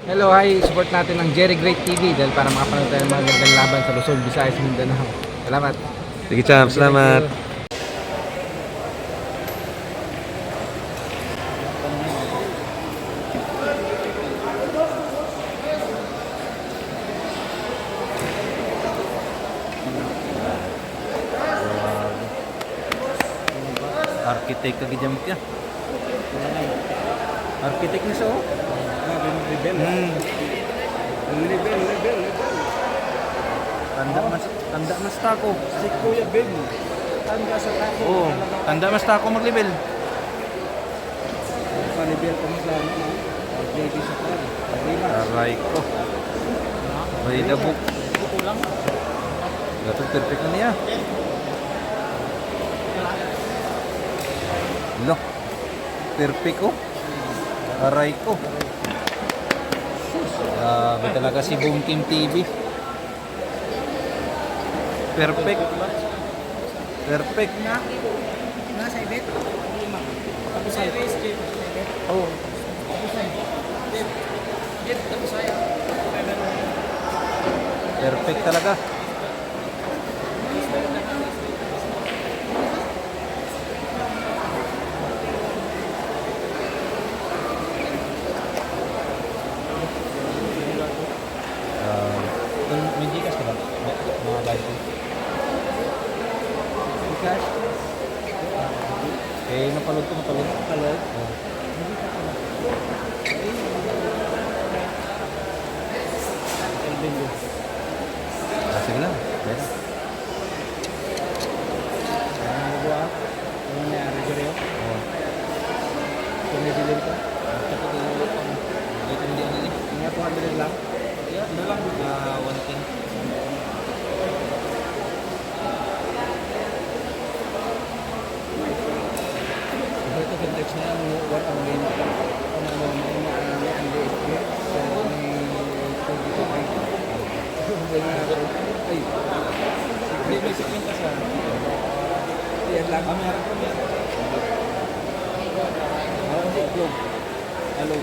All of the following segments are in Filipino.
Hello, hi. Support natin ng Jerry Great TV dahil para makapanood tayo ng mga gandang laban sa Luzon, Visayas, Mindanao. Salamat. Sige, champ. Salamat. Thank you. Architect ka gidam kya. Architect ni so. Level. Tanda mas tako. Si Kuya Ben. Tanda sa tako. Oo, tanda mas tako mag-level. Panibel ko sa ano. JD sa par. Aray ko. May dabok. Gato perfect na niya. Lo. Perfect ko. Aray ko. Grabe talaga si Boom Kim TV. Perfect. Perfect na. Nasa ibet. Tapos sa race kit. Oh. Perfect talaga. May Gcash ka ba? Mga balik ko. Cash. Eh, napalod ko. Kalod. Oh. Elbendo. Sige lang. Pwede. Ano ba? Ano nangyari dito? Oh. Kung may dilim ka? Tapos dito hindi ano eh. Mga 200 lang. Yeah, ano lang. 110. Ito context na yan. What ang main. Ang DSP. So, may 25. Ay. May 50 sa. Yan lang. Meron ko yan. Meron si Iglog. Hello.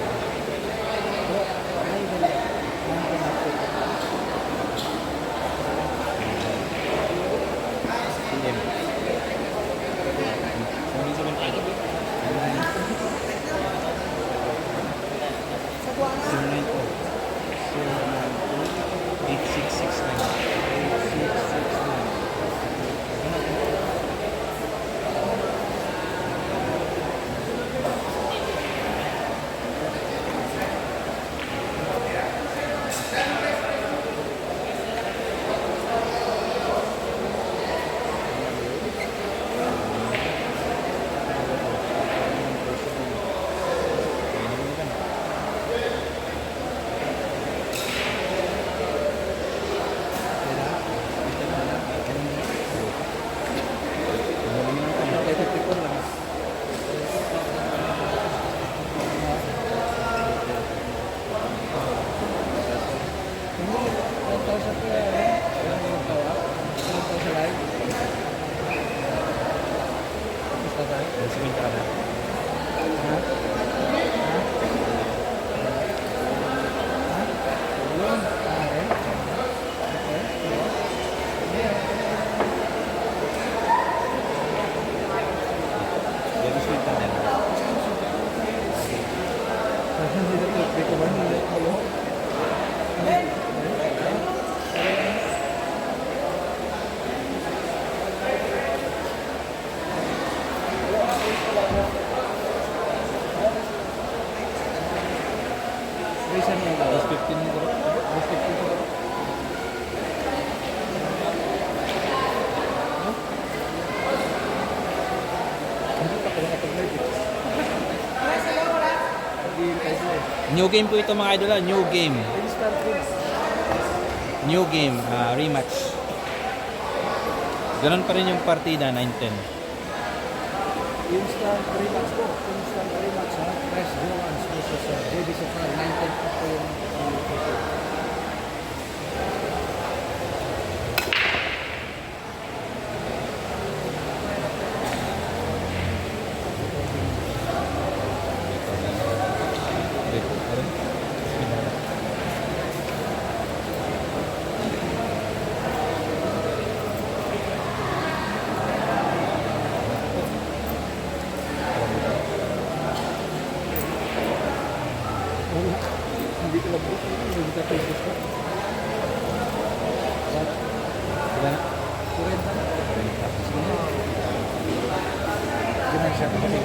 New game po ito mga idol. New game. New game. Rematch. Ganon pa rin yung partida 9-10. Instant rematch po. Instant rematch ha. Press Joans versus JB Sofar. 9-10 po yung Bismillah. hindi ko lang po. Hindi ka pesos ko. Ilan? 40 na. Ganun siya kasi.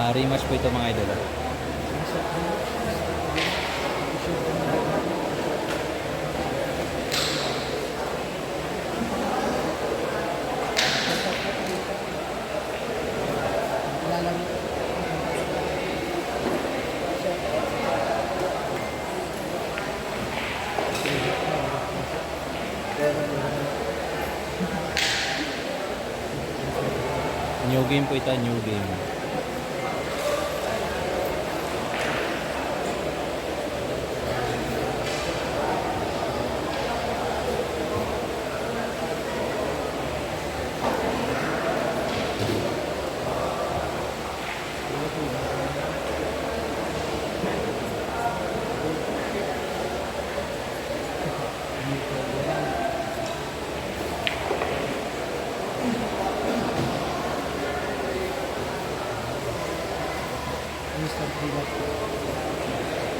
Rematch po ito mga idol. New game po ito, new game.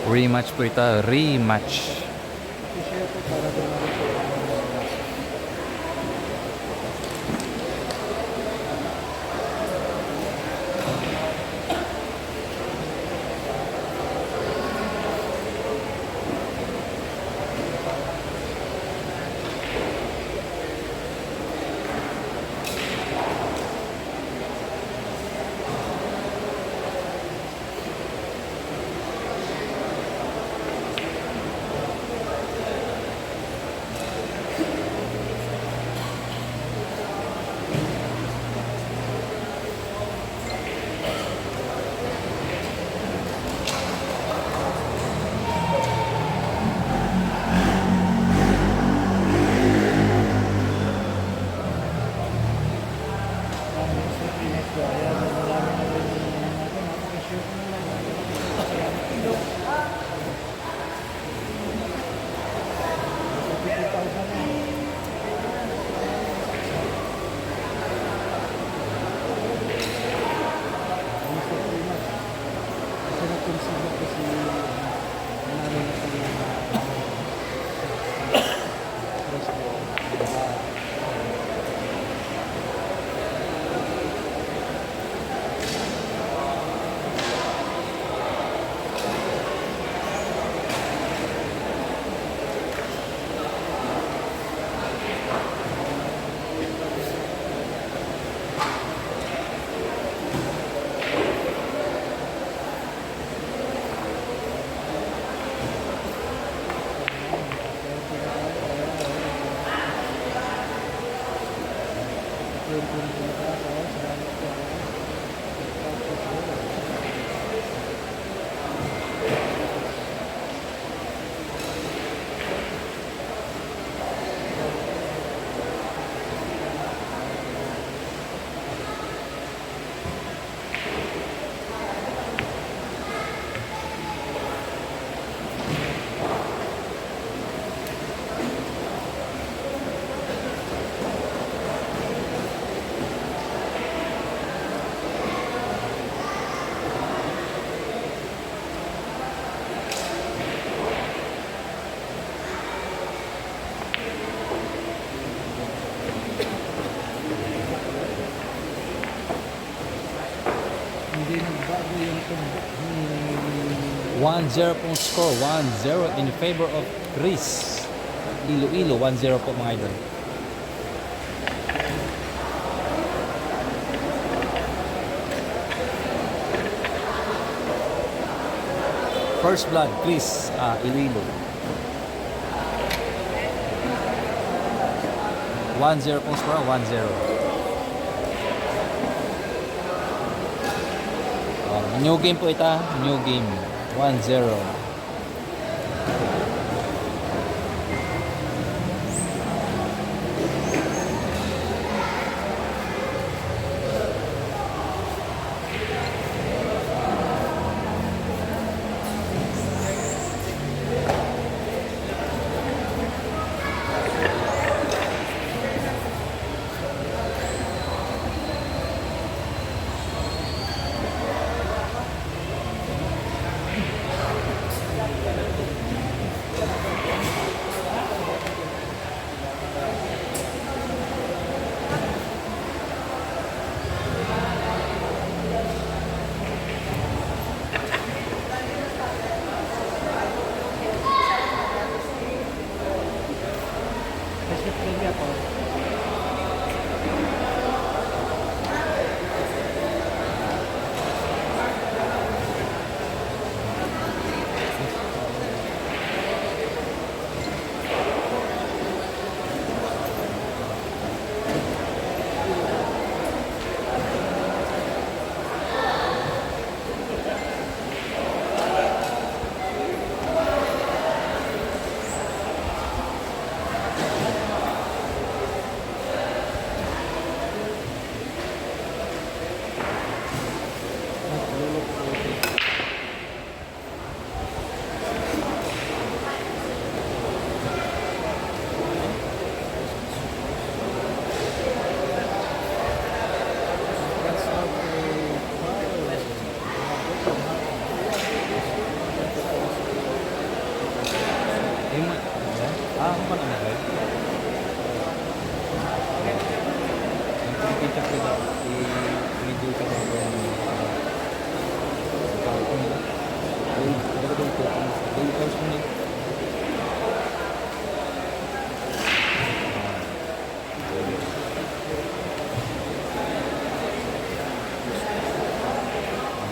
Rematch po ito, rematch. I-share po para dumami po. Hindi nagbago yung tumbok ni 1-0 pong score, 1-0 in favor of Chris. Iloilo, 1-0 po mga idol. First blood, Chris, Iloilo. 1-0 pong score, 1-0. New game po ito, new game. 1-0. Hindi ako. Ako pa naman eh. Ang pinipita ko na i-video ka na ba yung tao ko nila. Ay, talaga daw ito. Ay, pause mo nila.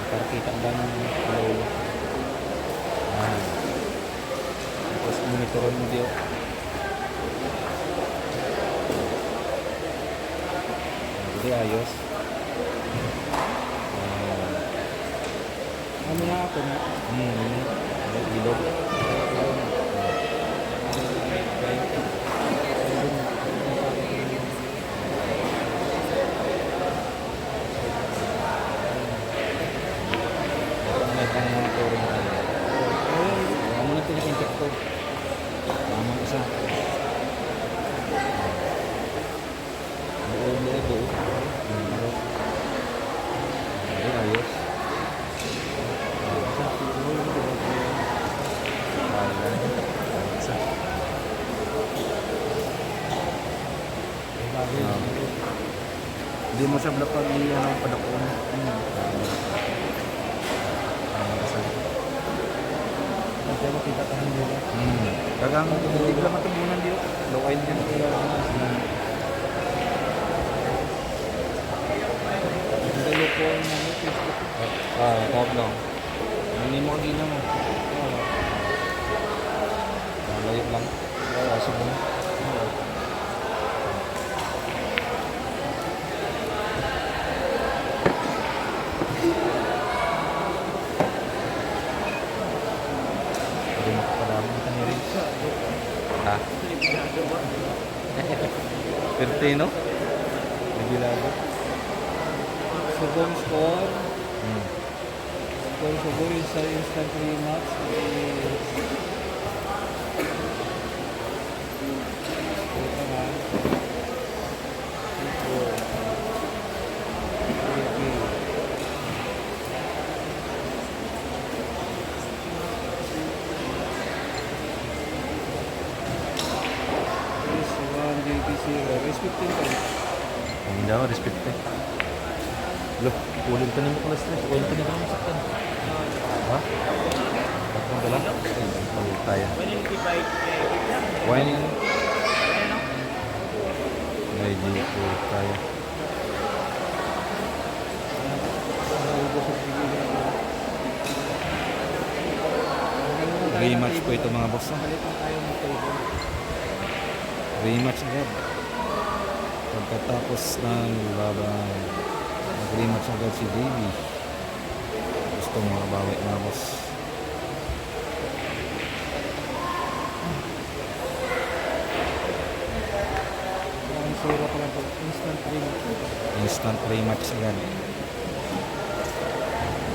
Para kita ang dami ng lolo. Tapos monitoran mo diyo. Jadi ayos. Ano na ako na? Ilog. May pang-monitoring tayo. Ano na tinikontak ko? Tamang isa. Buo mo ito. Jadi ayos. Hindi mo siya blapag ano padakon. Hindi mo kita tahan nila. Dagang Hindi ka matubunan dito. low oil yan. Hindi loko na ano Facebook. Tawag lang. Hindi mo kagina mo. Layo lang. Kaso mo. Hindi mo kapadami ka ni Rin. Ha? Pertino? Nagilado? Second score. Score siguro yung sa instant rematch is ito nga. Is 1 JT0. Respecting ka. Hindi ako, respect eh. Loh, ulit ka nito kala stress. Ulit ka nito kala masaktan. Ha? Tatlong dala? Ay, tayo. Wine yan. Ay, di po tayo. Rematch po ito mga boss. Balikan tayo ng table. Rematch agad. Pagkatapos ng laban, nag-rematch agad si Davey. Gusto mo makabawi mga boss. Ang sira pa lang pag instant rematch. Instant rematch agad.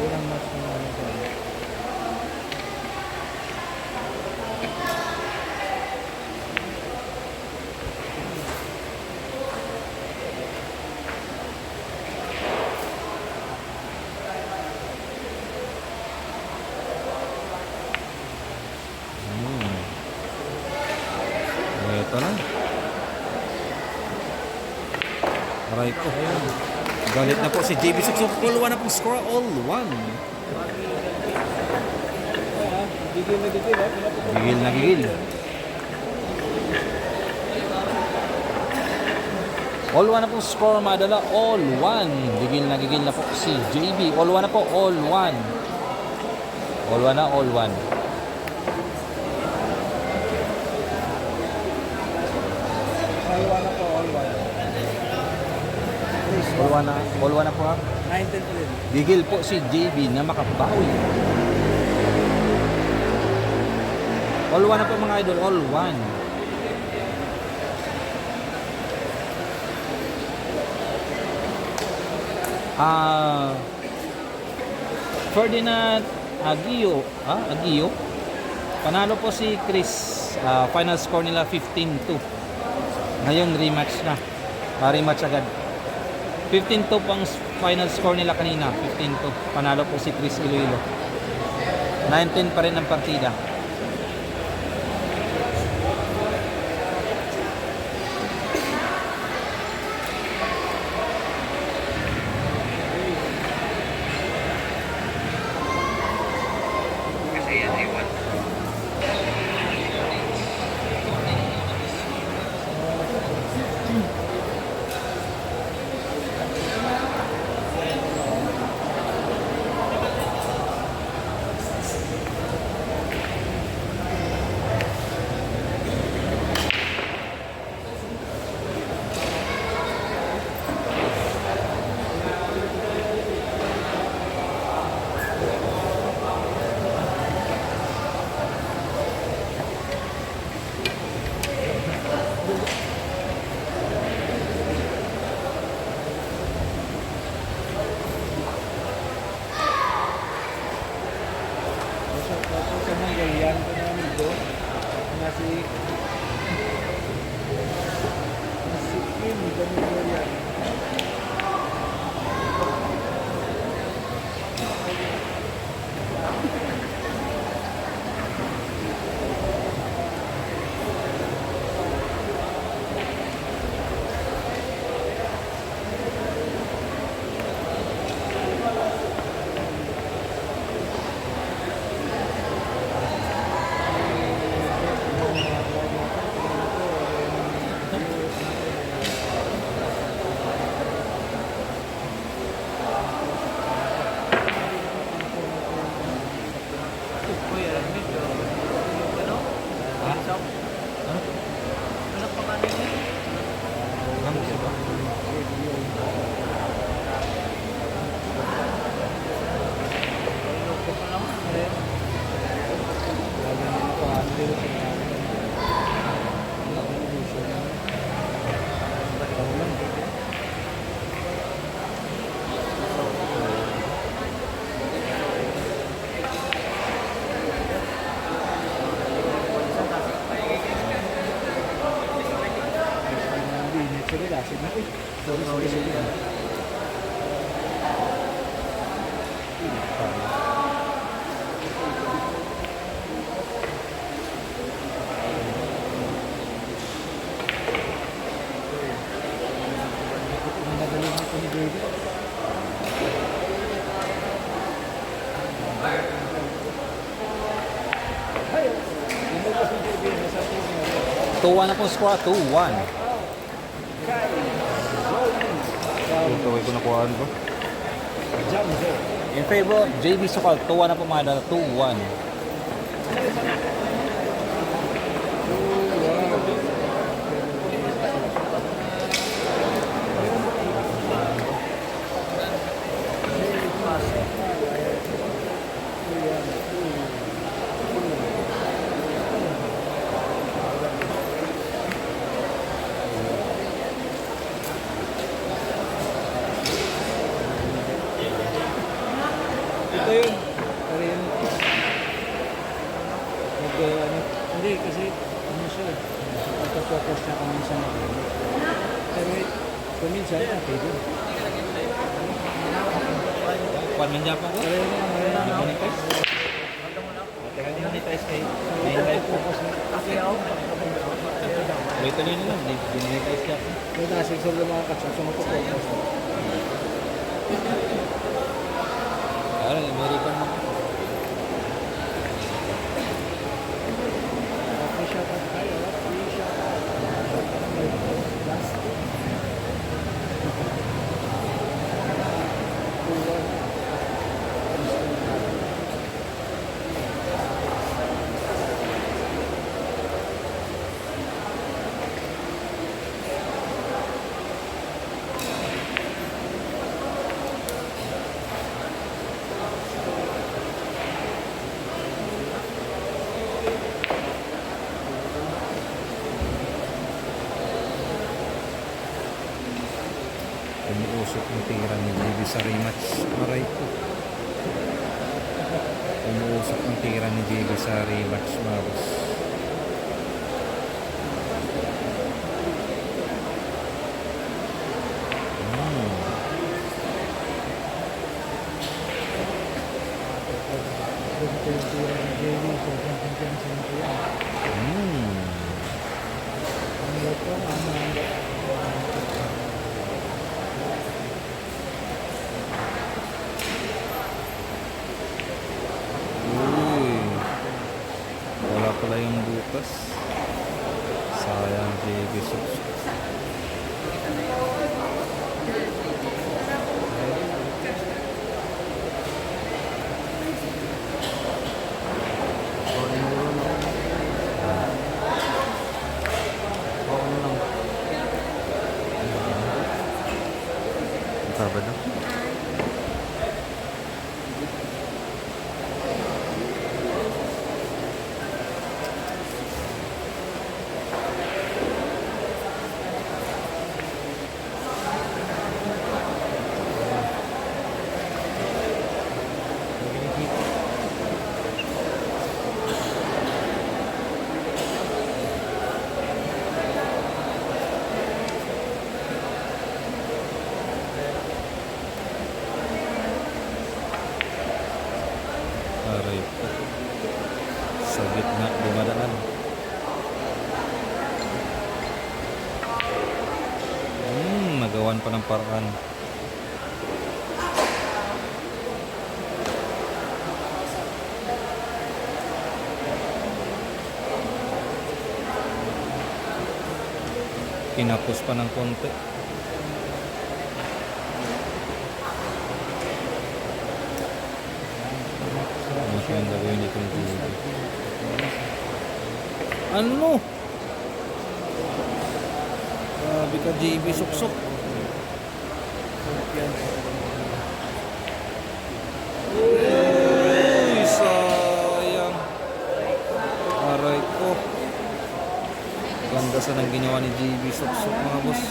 Walang match na naman ito. Ito na. Aray ko. Galit na po si JB Suksok. All one na pong score. All one. Gigil na gigil. Gigil na gigil. All 1 na po score madala. All 1. Gigil na po si JB. All 1 na po. All 1. All 1 na. All 1. All one na po, all one. Please, All 1 na. All 1 na po ha. 9-10 ulit. Gigil po si JB na makabawi. All 1 na po mga idol. All 1. Ferdinand Aguio. Panalo po si Chris. Final score nila 15-2. Ngayon rematch na. Rematch agad. 15-2 pang final score nila kanina. 15-2. Panalo po si Chris Iloilo. 19 pa rin ang partida. Sa Mongolian ko na amigo na si Kim the Mongolian. Tuwa na po score. 2-1. Ito ay kunakuhaan ko. In favor of JB Sokal. Tuwa na po mga dala. 2-1. Ito yun. Pero yun. Hindi kasi ano siya eh. Pagka-focus niya kuminsan na. Pero kuminsan okay din. Kuan man dyan pa ko. Pero yun ang Monetize. Teka din monetize kay. focus na. Wait tuloy nila. Monetize siya. Kaya nasig sa mga katsusunod ko focus. Parang American mo. Free shot at tayo. Free shot. Umuusok ang tira ni JB sa rematch. Aray ko. Umuusok ang tira ni JB sa rematch, mga boss. Ganito yung tira ni JV, sobrang kumpiyansa na po yan. Ang lato, Uy. Wala pala yung butas. Sayang JB Suksok. Sabado. Aray po. Sa gitna dumadaan. Nagawan pa ng paraan. Kinapos pa ng konti. Ano siya yung gagawin itong JB? Ano? Grabe ka JB Suksok. Uy, sayang. Aray ko. Ganda sa nang ginawa ni JB Suksok, mga boss.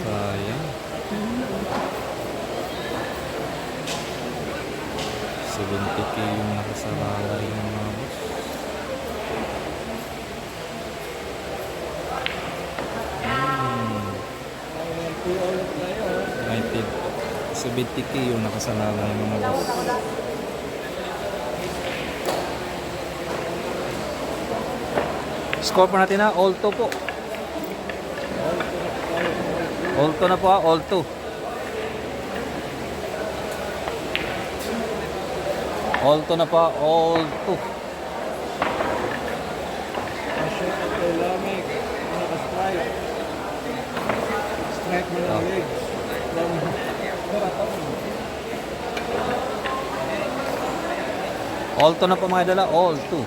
Sayang. 70k yung nakasalalay ng mga boss. United 70k yung nakasalalay ng mga boss. Score po natin na all 2 po. All 2 na po, all 2. All 2 na po, all 2. Shot at the lamig, naka-strike. Strike mo ng legs. All 2 na po mga dala, all 2.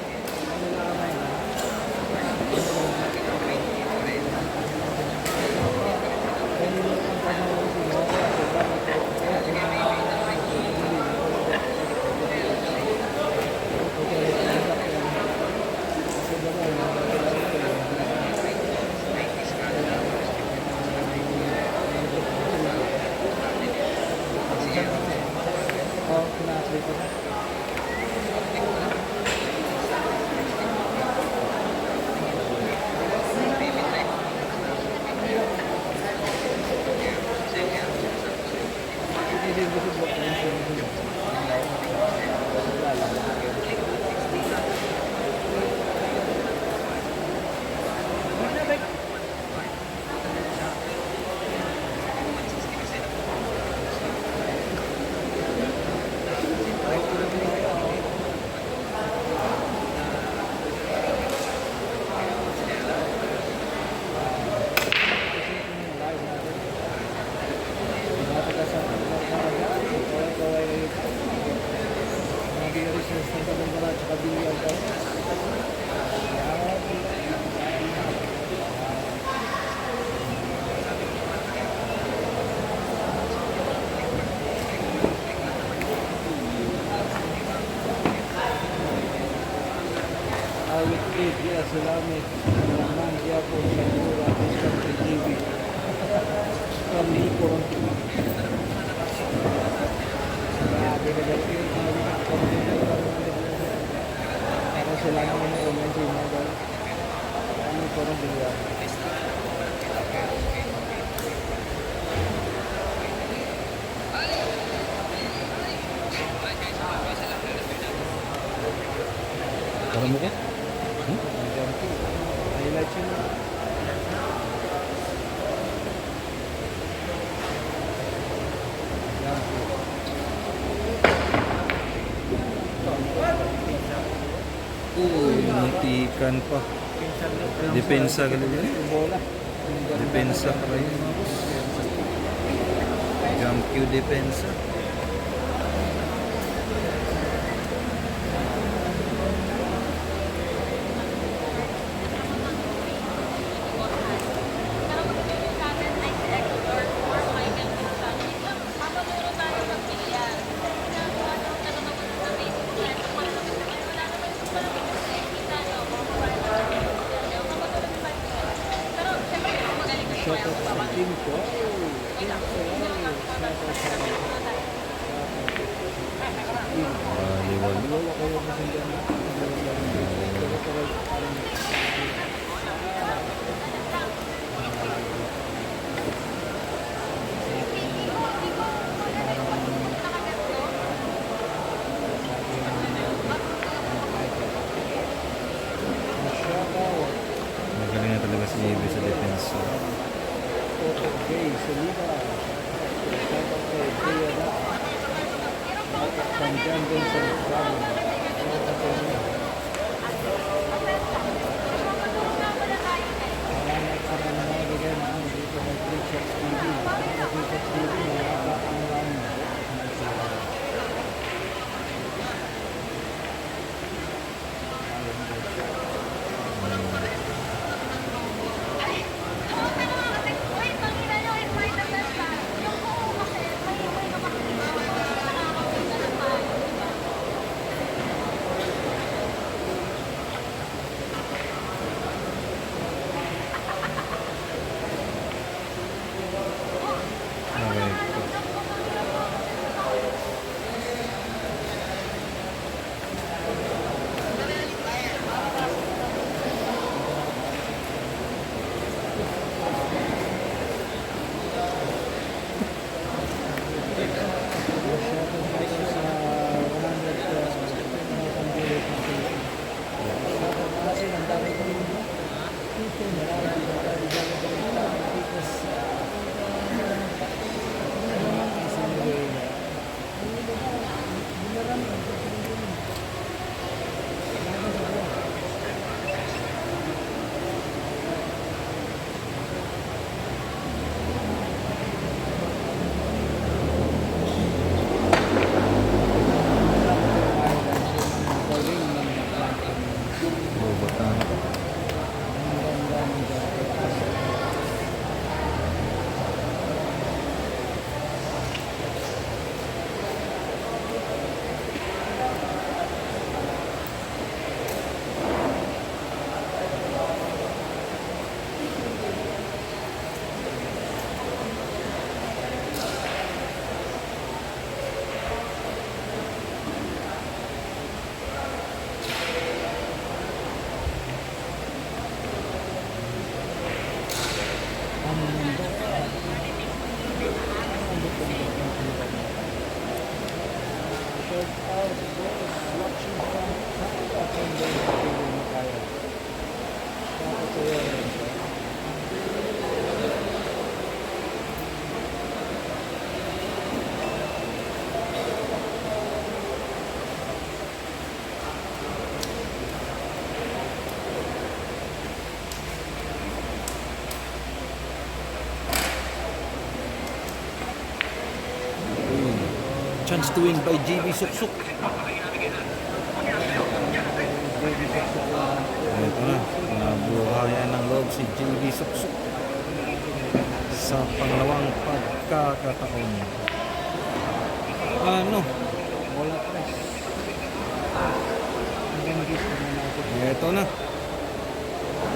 Salamat. Salamat. Yapo. Sakura. Discovery TV. Kami ko. Grabe na dati. Para sila naman yung online sa inyo. Kami ko rin bigla. Alam mo ko? Highlights yun. Nitikan pa. Depensa ka lang yan. Bola. Depensa ka lang yan, mga boss. Jump Q depensa. Shot out sa team ko. Wali-wali. Wala ko yung masindihan na. Magaling na talaga si Ebe sa depensa. Okay, Salida. Shout out kay Kuya Da. From John Benson Bravo. Shout out kay niya. Salamat sa mga nabigyan mo dito ng Free Shots TV. Sa Free Shots TV, malaka ang round. Bobatan. Chance to win by JB Suksuk. Ito na, nabuhayan ng loob si JB Suksuk sa pangalawang pagkakataon. Ano? Wala press. Hanggang gusto na natin. Ito na.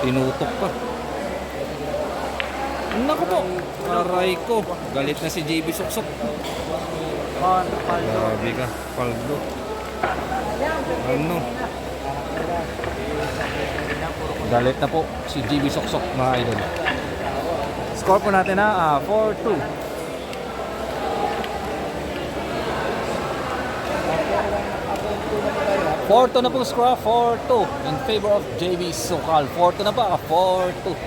Tinutok pa. Naku po. Aray ko. Galit na si JB Suksok. Grabe ka. Paldo. Ano? Galit na po si JB Suksok mga idol. Score po natin na 4-2. Four-2 na po score, 4-2 in favor of JB Sukal. 4-2 na pa, 4-2.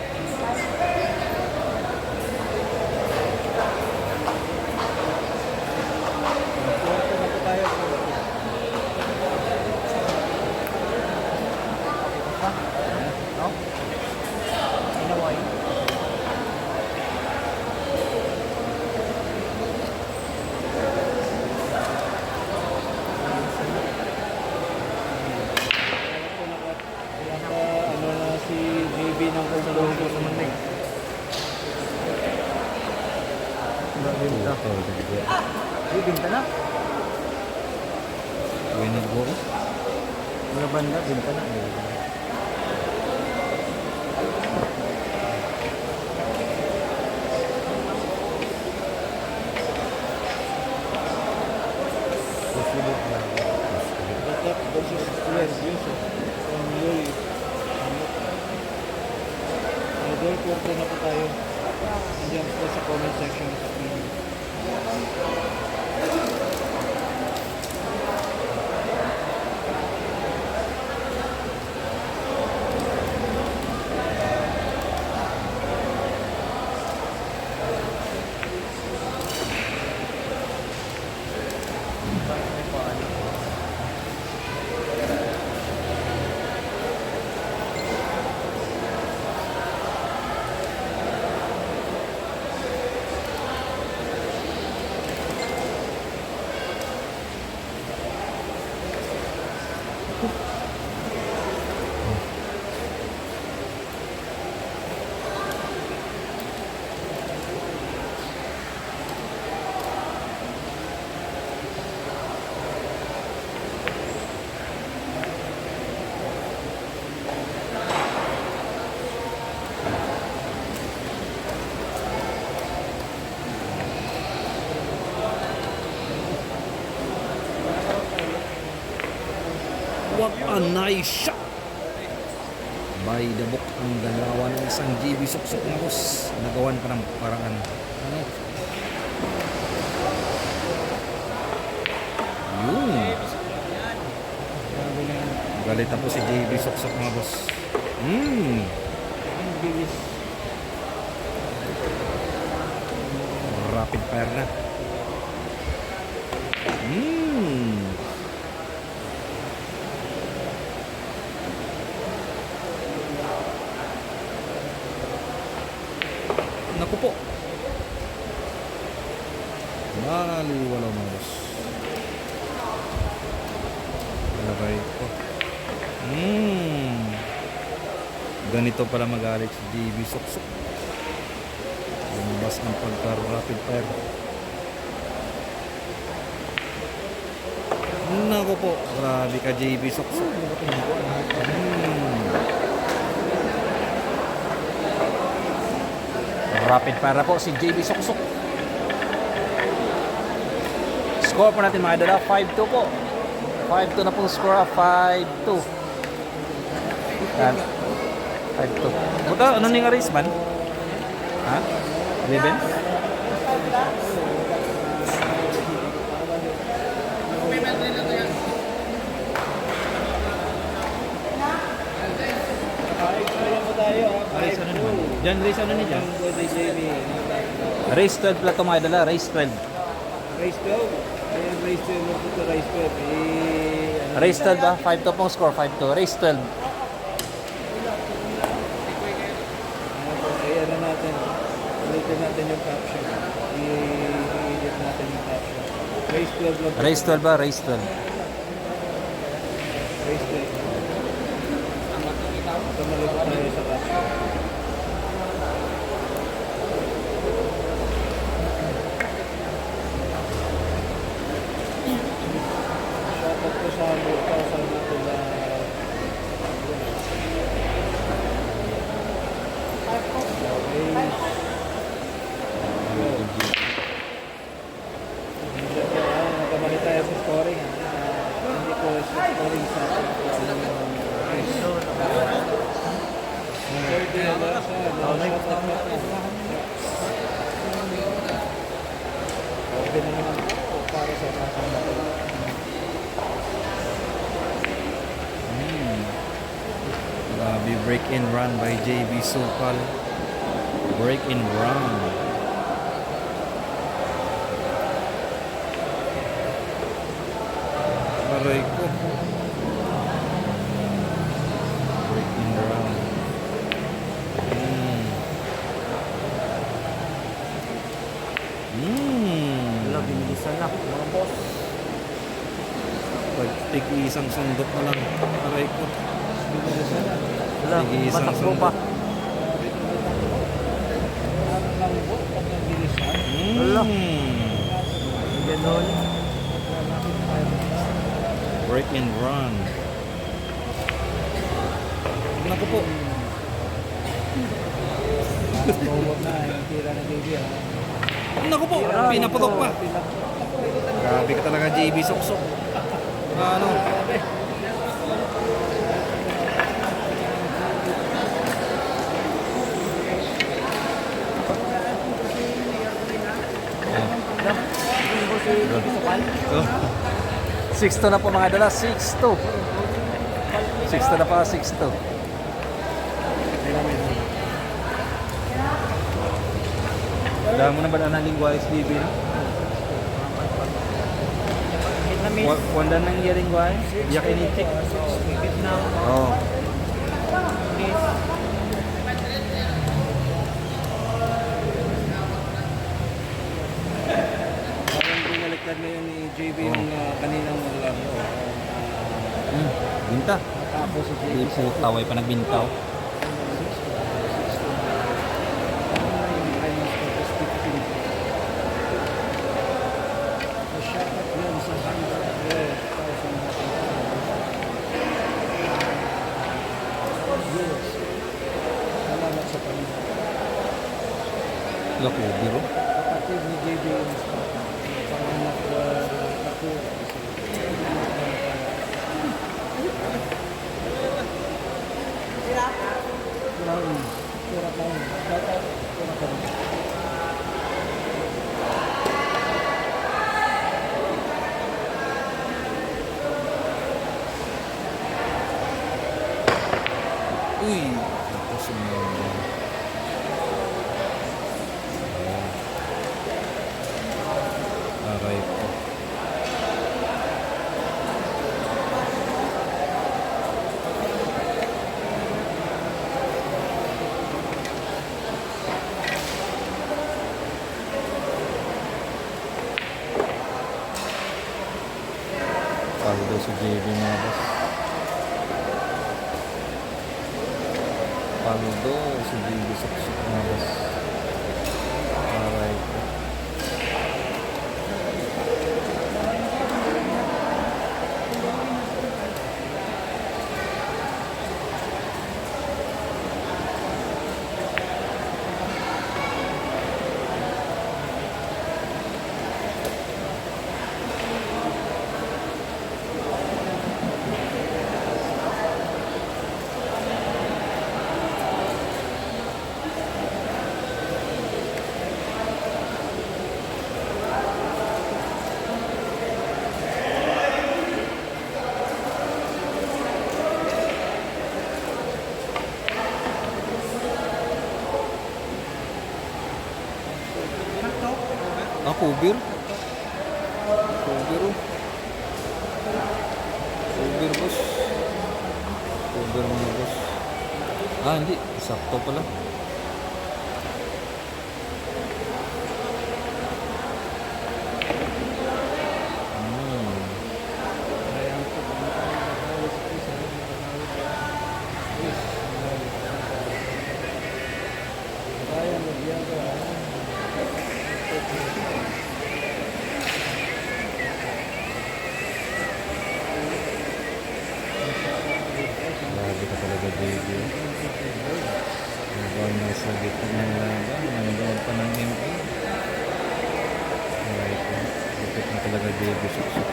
Ano na si JB ng Kulsaluhin ko naman eh. Binta na. Winning goal. Mga banda, binta na. Batak versus Kuya Yusuf. From Yuri. Idol, kurto na po tayo. Andiyan po sa comment section sa video. What a nice shot! By the book ang dalawa ng isang JB Suksok na boss. Nagawan pa ng paraan. Yun. Galit na po si JB Suksok mga boss. Ang bilis. Rapid fire na. Naku po. Maliwalaw mga boss. Aray po. Ganito pala magalit si JB Suksok. Lumabas ang pagka-rapid fire. Naku po. Grabe ka JB Suksok. Rapid fire na po si JB Suksok. Score po natin mga idol, 5-2 po. 5-2 na pong score, 5-2. Yan. 5-2. Buta, ano nga race man? Ha? 11? Race ano naman? Diyan, race ano ni dyan? Race 12 pala ito mga idol, race 12. Race 12. Ayan, race 12 mo po ito, race 12. Race 12 ba? 5-2 pong score, 5-2. Race 12. Ano natin, ulitin natin yung caption. I-edit natin yung caption. Race 12 lang. Race 12 ba? Race 12. Race 12. Tumalik tayo sa caption. Shoutout ko sa 100,000 natin na Sabi na naman ako para sa kakamato. Grabe, break and run by JB Sokal. Break and run. Aray ko. Break and run. Wala, binilisan na mga boss. Pag isang sundot na lang. Aray ko. Binilisan na. Wala, Sige, isang matakbo sundot. pa. Ang lambot pag nabilisan. Wala. Ganon. Break and run. Naku po. Bawag na, yung tira na baby. Naku po. Pinaputok pa. Grabe ka talaga, JB Soksok. Ano? Oh. 6-2 na po mga dala, 6-2. 6-2 na pa, 6-2. Dahil mo na ba na lingwahe si JB, no? Wanda nang iya lingwahe? Iyak initik. Oo. Parang binaliktad ngayon ni JB yung kaninang laro. Binta. Tapos si JB Hindi po taway pa nagbintaw. Salamat sa Panginoon. Lako, biro. Kapatid ni JB yung panganak ako. Pura pa yun. Pura pa yun. Uy, ako sumama. Aray ko. Paldo si JB mga boss. Paldo si JB Soksok mga boss. Aray ko. Kubir. Kubir oh. Kubir boss. Kubir mga boss. Ah, hindi. Sakto pala. Grabe ka talaga, baby. Habang nasa gitna ng laban, nanonood pa ng MA. Alright, lupit na talaga, baby. Suksok.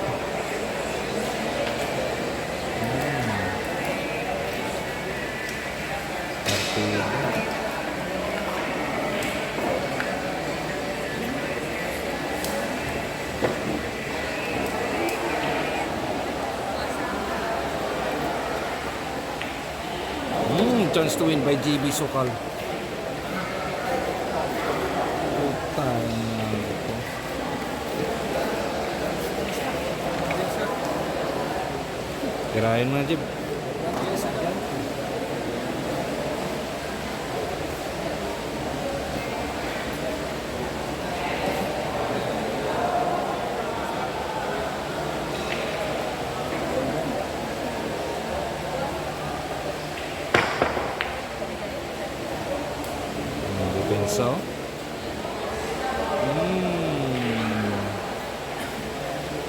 Partido. chance to win by JB Sokal. Putang ina ito. Tirahin mo na, Jib. Depensa.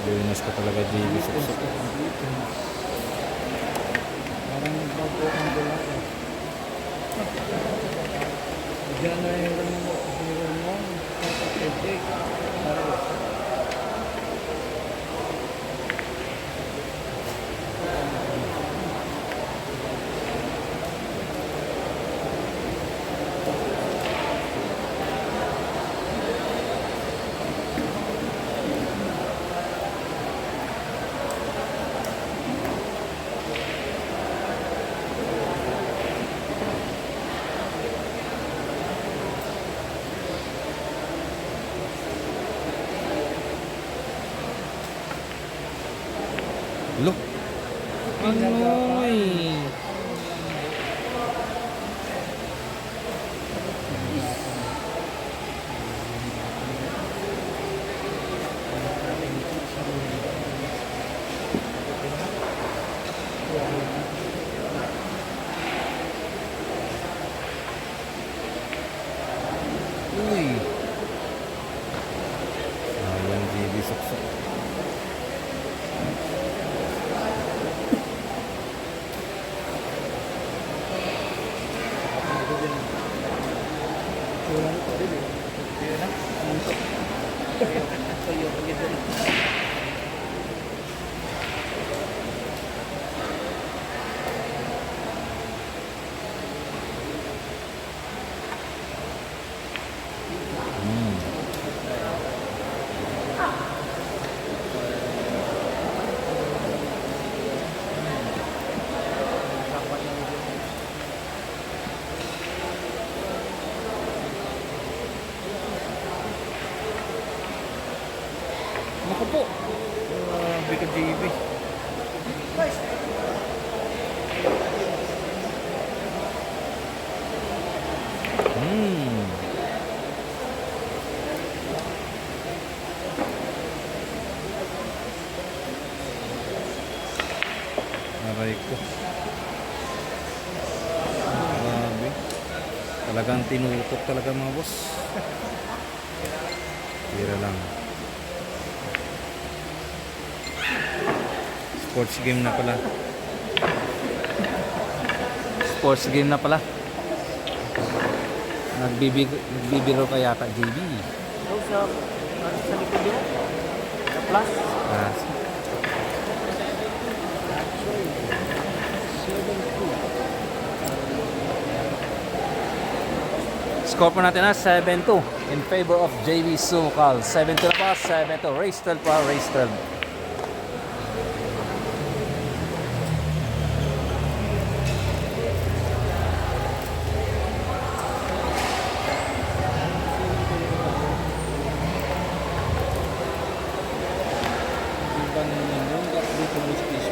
Lunas ka talaga, JB Suksok. Parang nagbago ang bola ko. Diyan na yung ganun mo. Kapag-take. Look. Anoy. Uy. Ayan, JB Suksok. Naku po. Bika JB. Aray ko. Grabe. Talagang tinutok talaga mga boss. Tira lang. Sports game na pala. Sports game na pala. Nagbibiro kaya ka JB. Sa likod yun? Sa plus? Ah, score po natin na 7-2 in favor of JB Sokal. 7-2 na pa, 7-2. Race 12 pa, race 12. Ibang naman yun. Dito mo space.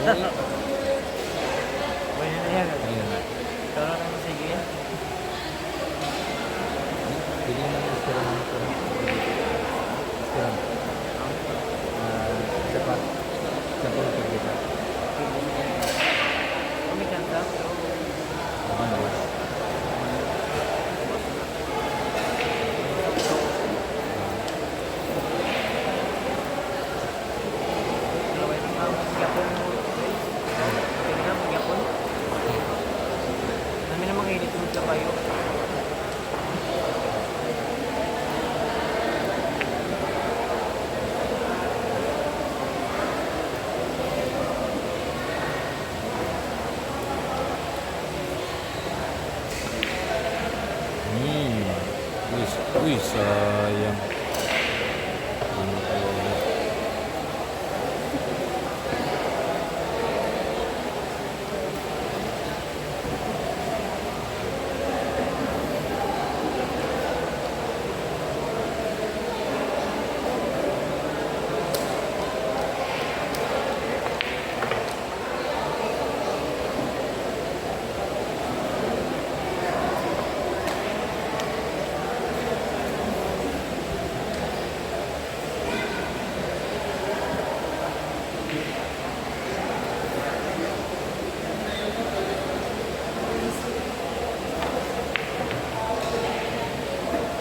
Pwede na yan. Ayun na. Tara na sige. Pili na yung stira naman ito. Stira. Isa pa. Isa pa ito dito. Kami kanta. Tama naman. Namin na mga init sa kayo. Uy, sayang. Ano kayo?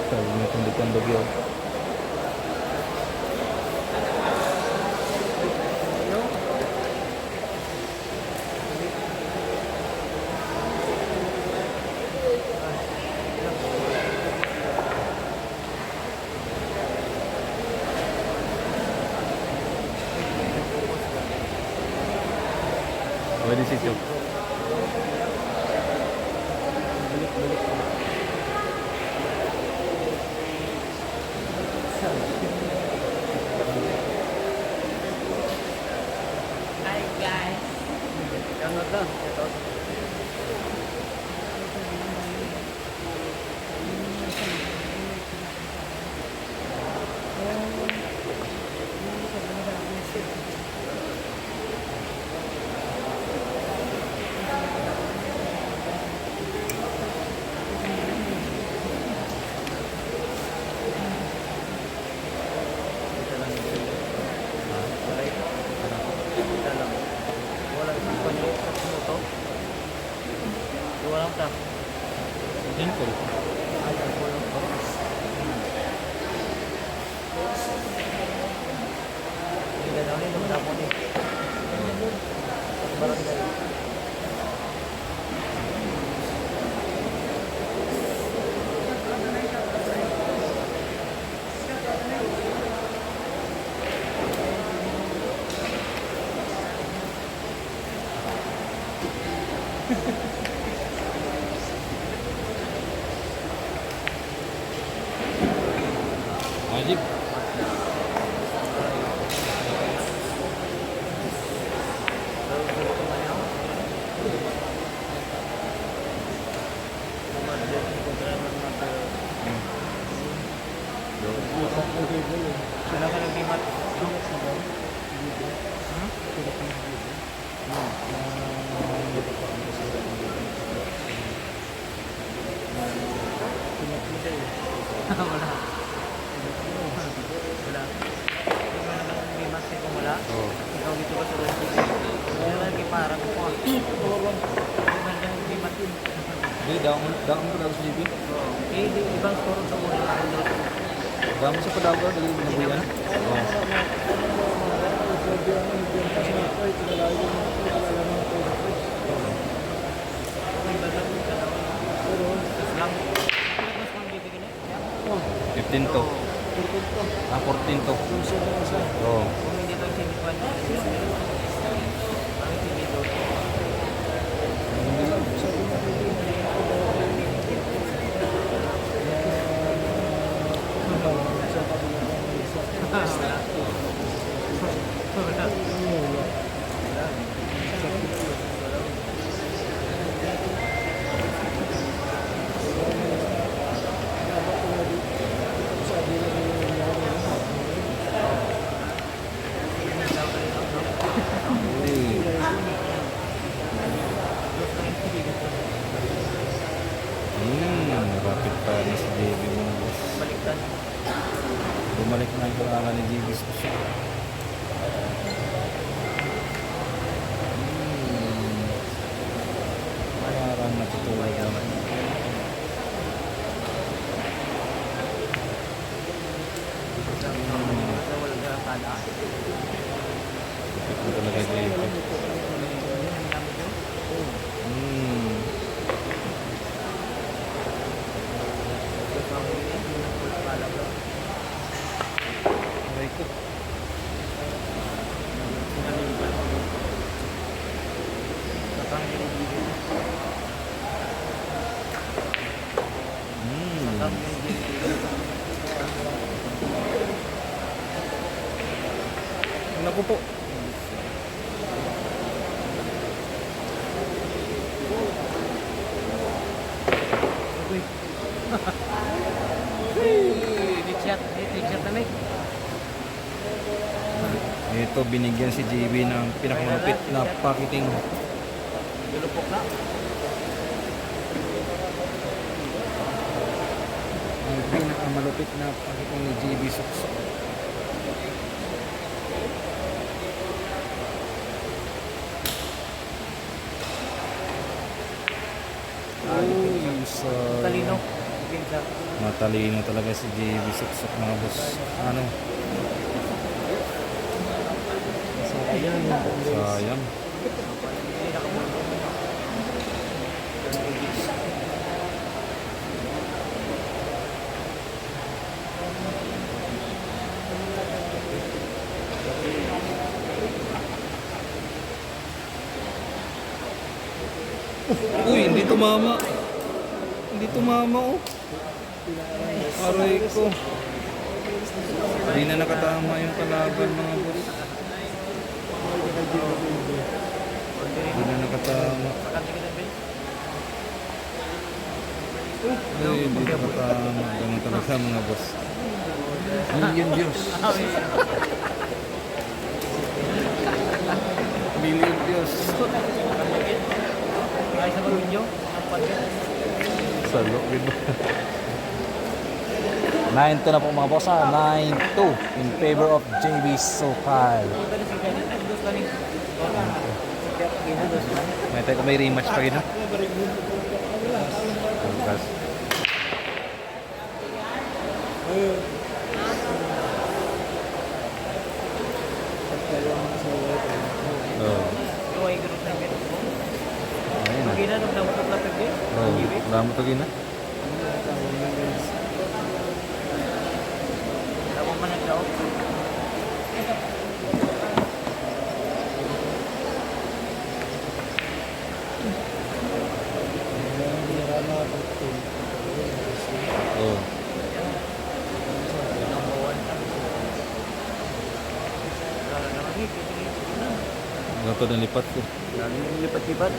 Sabi mo itong dikang bagyo. Pwede si Chok. Hi guys. Download lang. Ito. Walang ta. Simple. Hindi na ulit naman ako ni. Barangay. Ajib. Sila ka nag-imat. Wala. Wala. Nag-imat kung wala. Oh. Ikaw dito ba sa Rossi? Wala nag-iparang ko. Wala nag-imat yun. Hindi, daong ko daw sa JB. Eh, ibang store sa muna. Daong mo sa padaw ko, dali mo na buyan. Oh. May bagat yung dalawa. Tapos lang. Mas kung bibigyan eh. 15 to. 14 to. Oo. Kung hindi ito yung sinikuan niya. Bakit hindi ito? Rapid fire na si JB mga boss. Bumalik na yung pangalan ni JB Suso. Parang natutulog naman. Ito talaga JB. Aray ko. Naku po. Ito, binigyan si JB ng pinakamalupit na packeting. Ang pinakamalupit na packeting ni JB Suso. Talino. Matalino talaga si JB Suso mga boss. Ano? Sayang. Uy, hindi tumama. Hindi tumama oh. Aray ko. Hindi na nakatama yung kalaban mga boss. Hindi na nakatama. Ay, hindi nakatama. Ganun talaga mga boss. Million views. Million views. Ay, sa video. Salo, diba? 9-2 na po mga boss ha. 9-2 in favor of JB Sokal. May rematch pa rin ha? Bukas. Lama to gina. Oh. Gato na lipat ko. Lipat-lipat.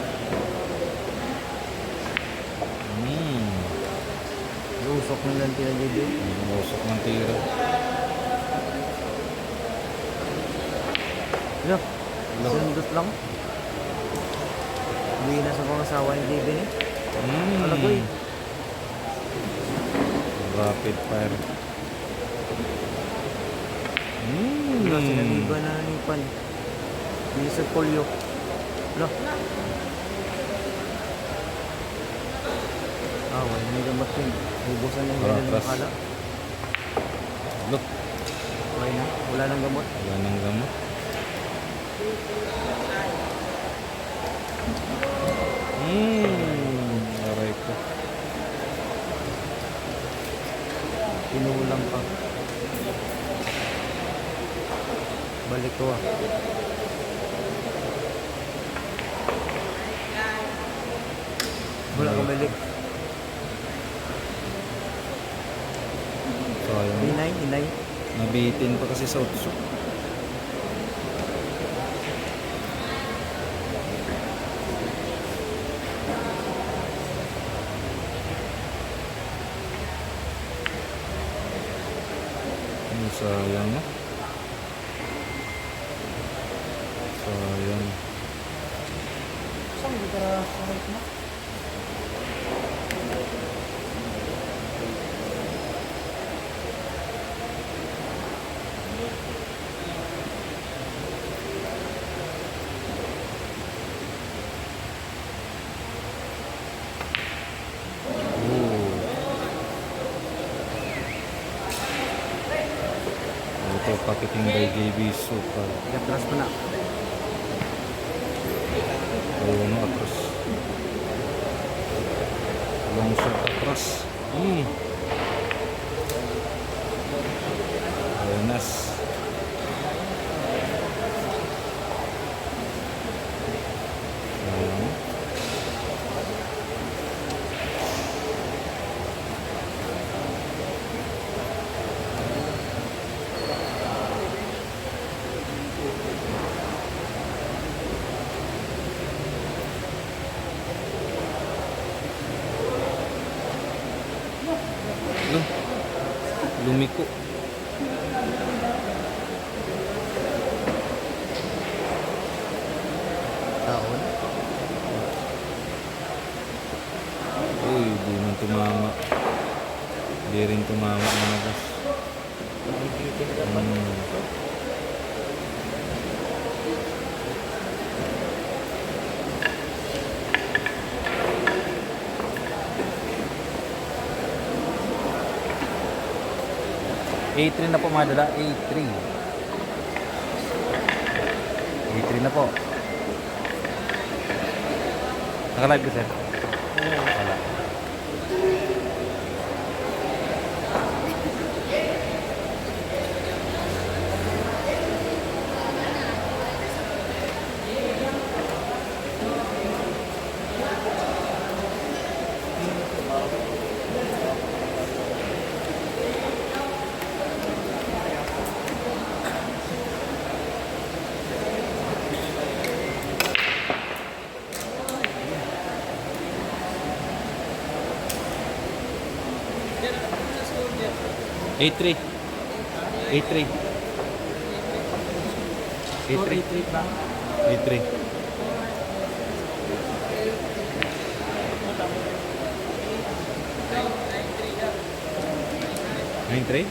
Usok ng lang tira dito. Usok ng tira. Ano? Sundot lang. Hindi na sa pangasawa ni JB ni. Alagoy. Rapid fire. Kasi naliba na nipan. Hindi sa polio. Lo. Wala may gamot yun. Hubusan ng gano'n ng kala. Look. Okay na. Wala nang gamot. Wala nang gamot. Aray ko. Inuulang pa. Balik ko ah. Wala ko balik. Sayang. Inay. Nabitin pa kasi sa utsok. Sayang no? Sayang. Saan dito ka sa right na? Packeting by JB Sukal. Gatras mo na. Oo, no, atras. Long shot atras. Buenas. Ayan. Lumiko. Taon. Uy, di man tumama. Di rin tumama mga boss. A3 na po mga dala, A3. A3 na po. Naka-live ko sir? Wala. A3. A3. A3. ba? A3. Nine three?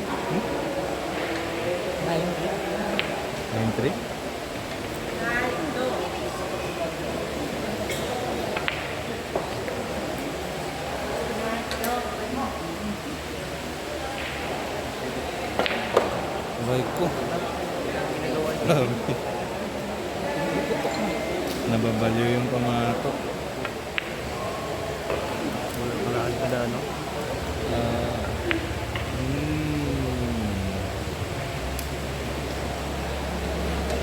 9-3? Aray ko. Grabe. Nababaliw yung pamato. Wala ka na, no?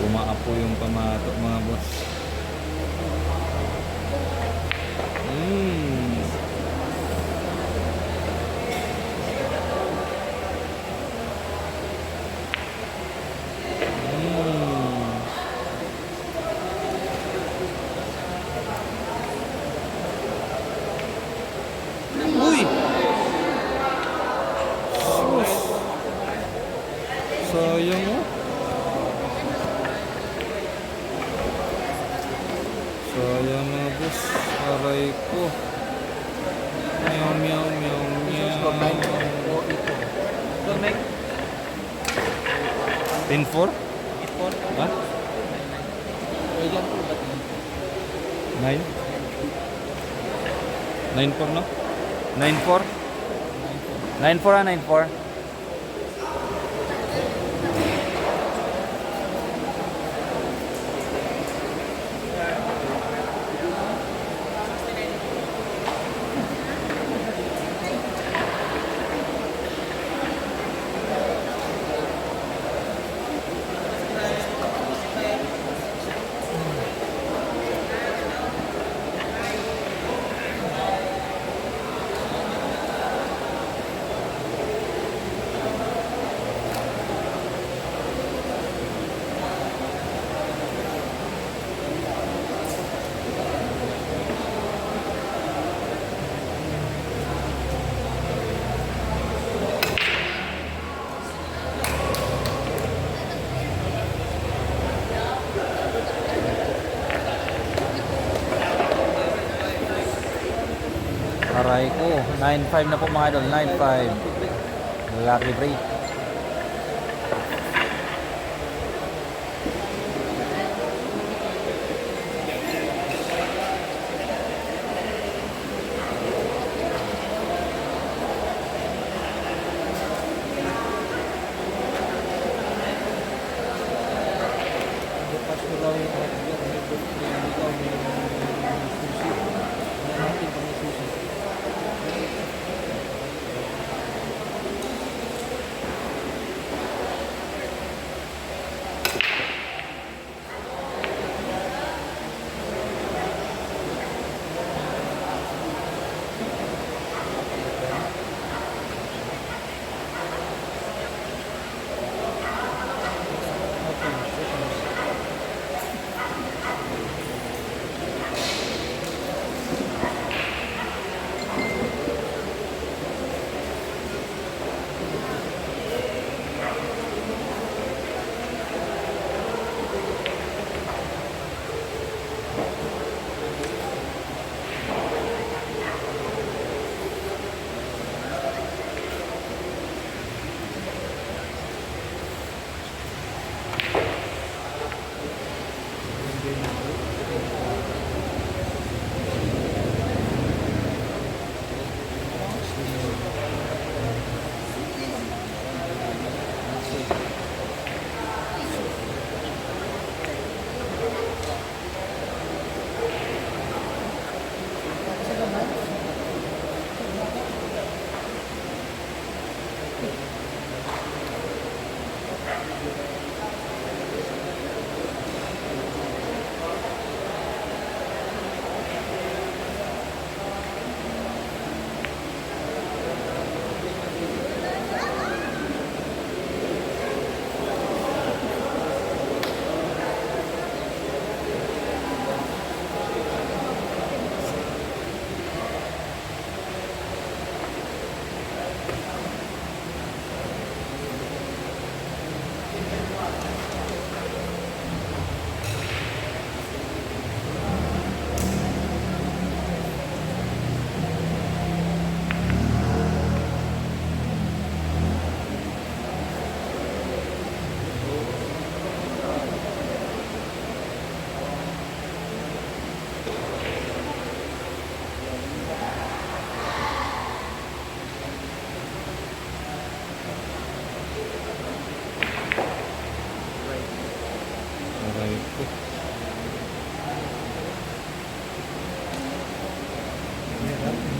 Umaapo yung pamato mga boss. Uy! Sus! Sayang oh. Sayang mga boss. Aray ko. Meow meow meow meow. 10-4? Ha? 9? 9-4 no? 9-4? 9-4 ah, 9-4. Aray ko, 9-5 na po mga idol, 9-5. Lucky break.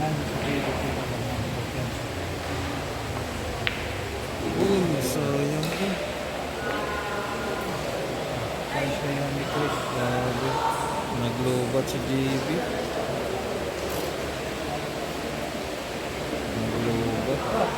kailangan sa JBT na lang ang pagpiansa. Sayang po. Kaya siya yung ni Chris. Grabe. Naglobat si JB. Naglobat.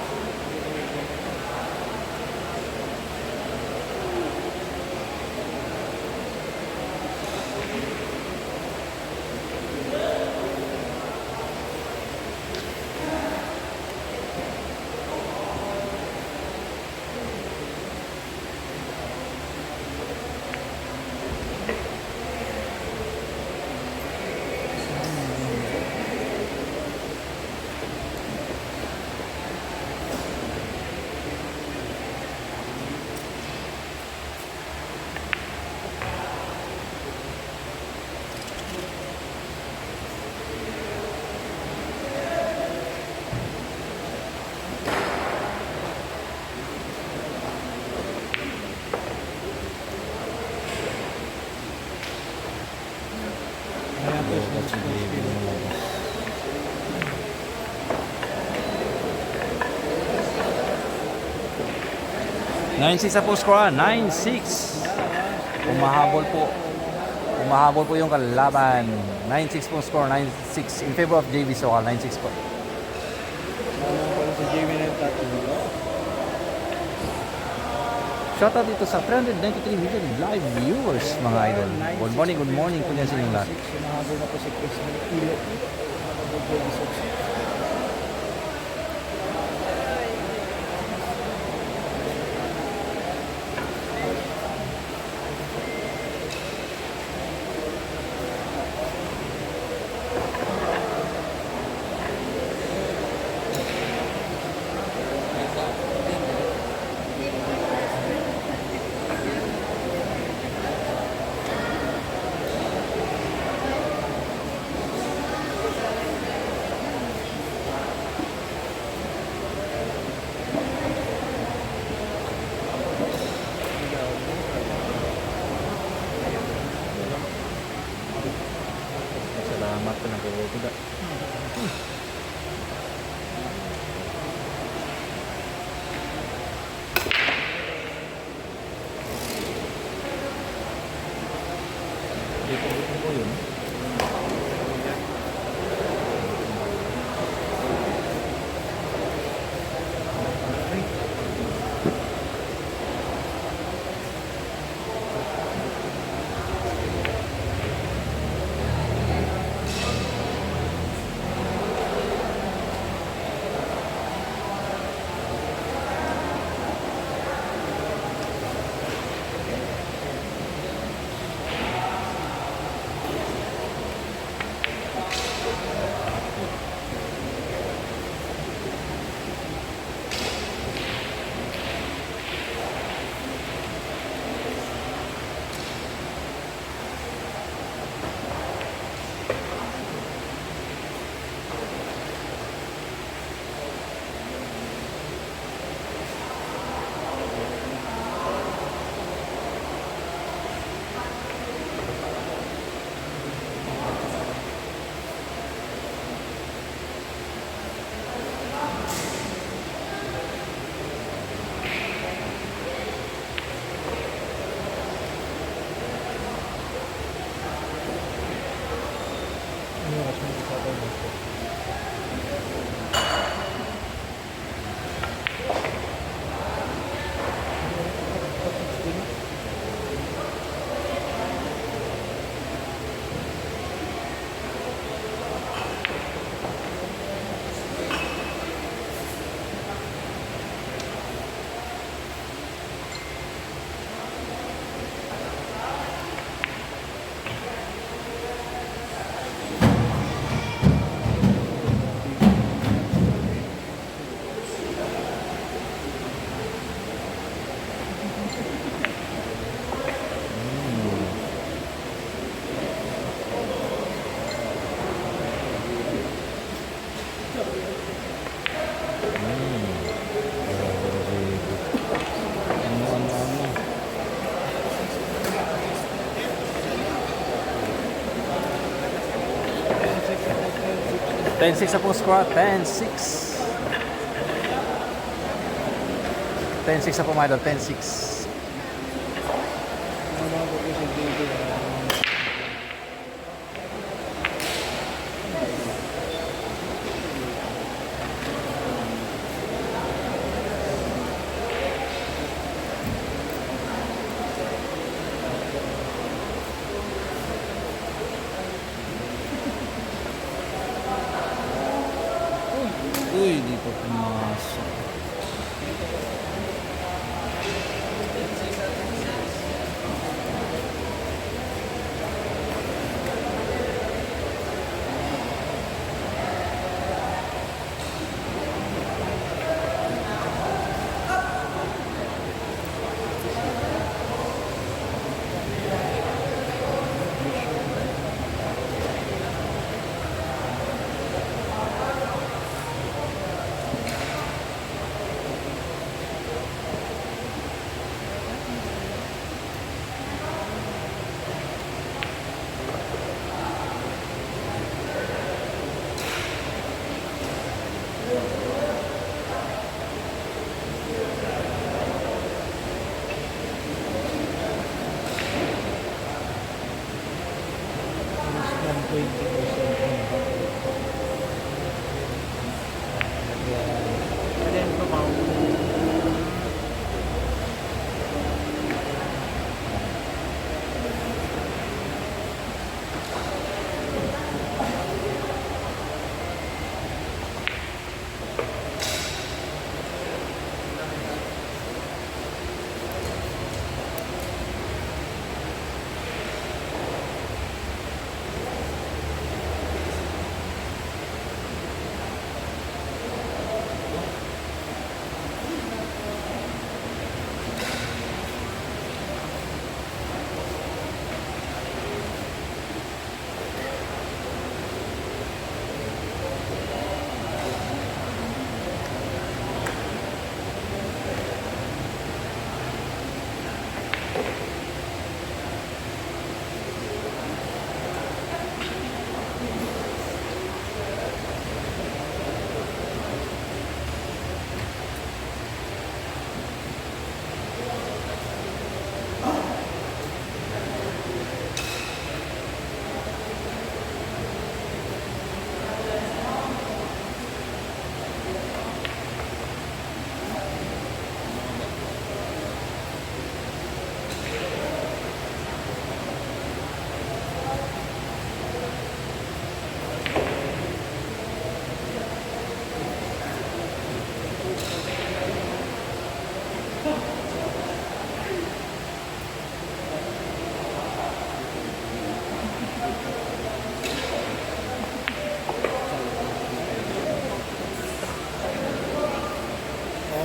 Kaya Chris, Naglobat si JB ng labas. Nine six sa po score, 9-6. Umahabol po yung kalaban. 9-6 po score, 9-6 in favor of JV Sokal, 9-6 po. Ano pala sa JB na yung tattoo. Shoutout dito sa 393 million live viewers, mga idol. Good morning po niya sa inyong lahat. Sinahabol na po si Chris ng ilo. Habol JB Sokal. 10-6 na po score. 10-6. 10-6 na po mga idol. 10-6. Ano ko si David. Uy, di po pumasok.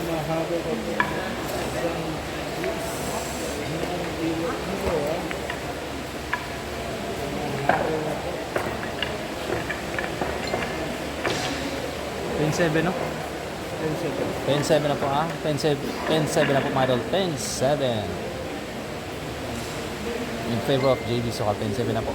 Mahaba ko po. Pen 7 no? 10-7 na po ah. 10-7 na po mga idol. 10-7. In favor of JB Sokal. 10-7 na po.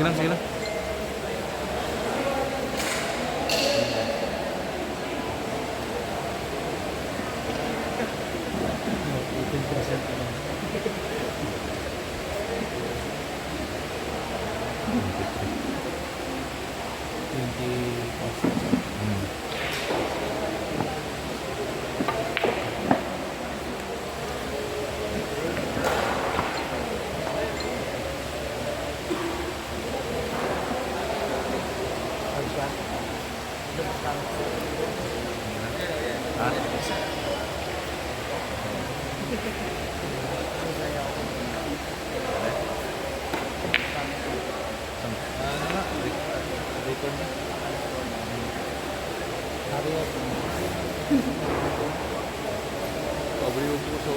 lang, sige lang. No, 18% na lang. Ano na? Record na. Pobre yung puso.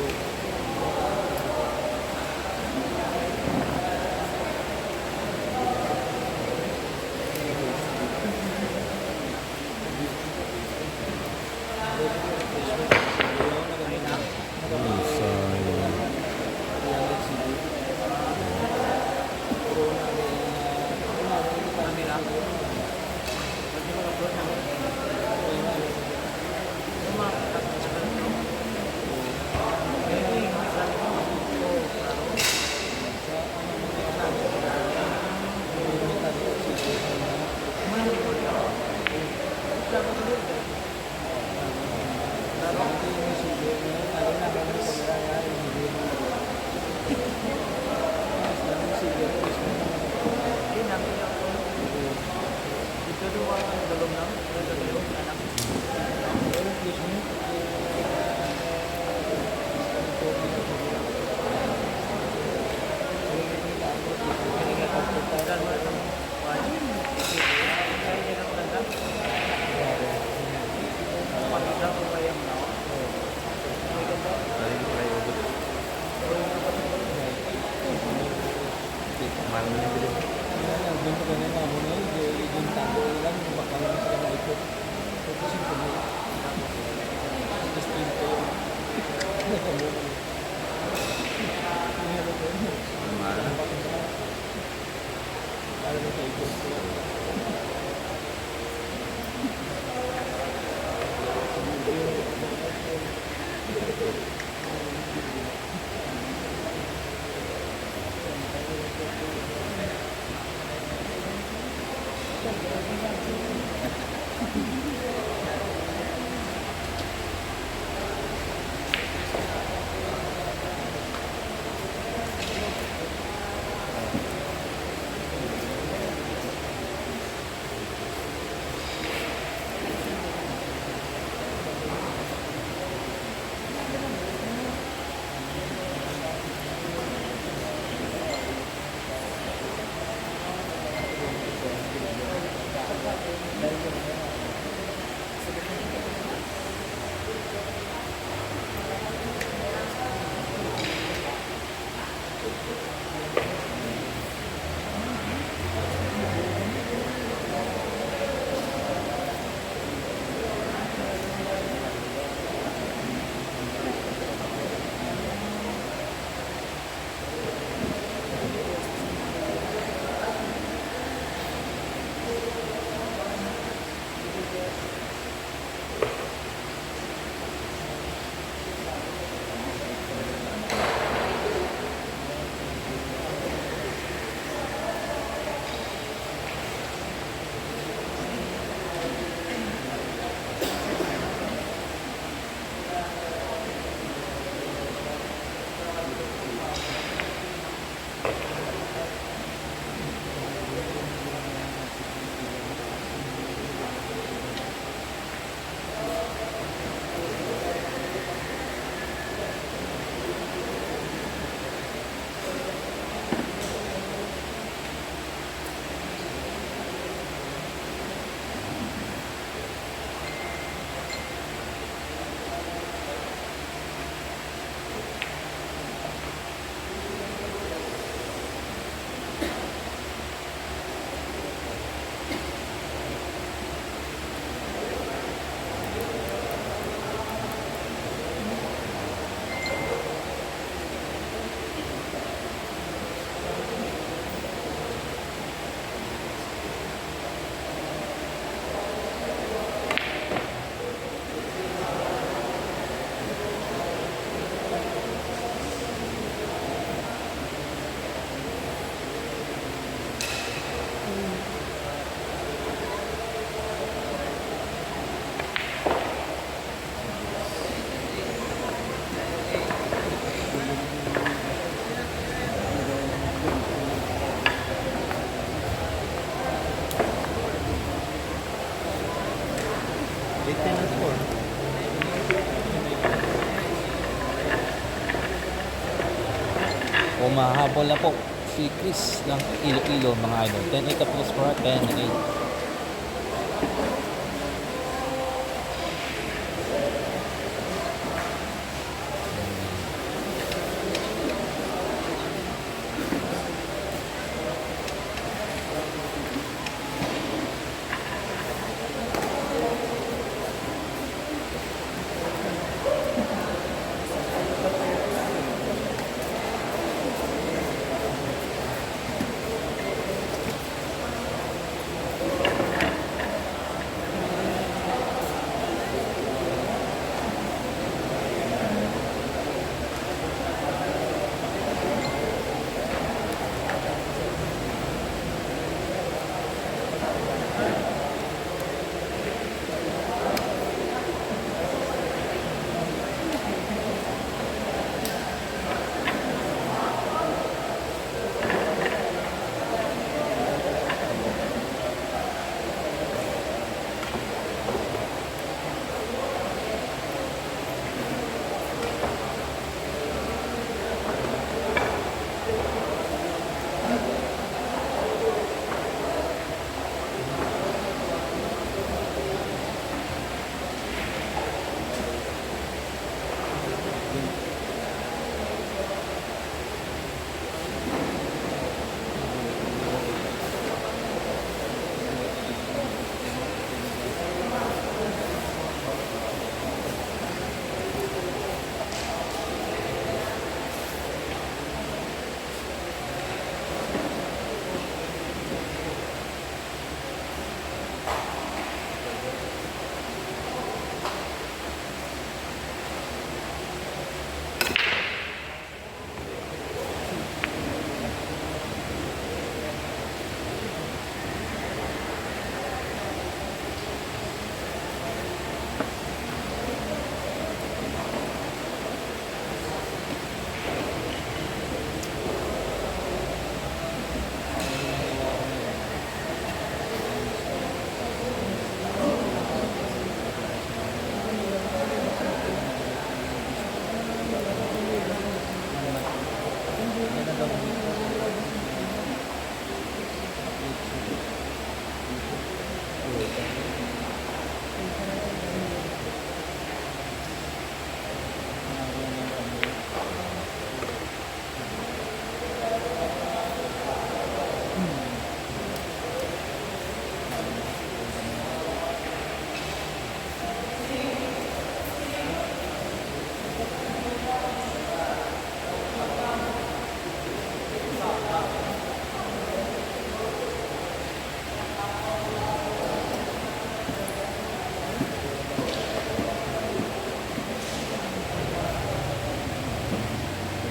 810 ang score. O mahabol na po si Chris ng Iloilo mga idol. 10-8 up plus for 10-8.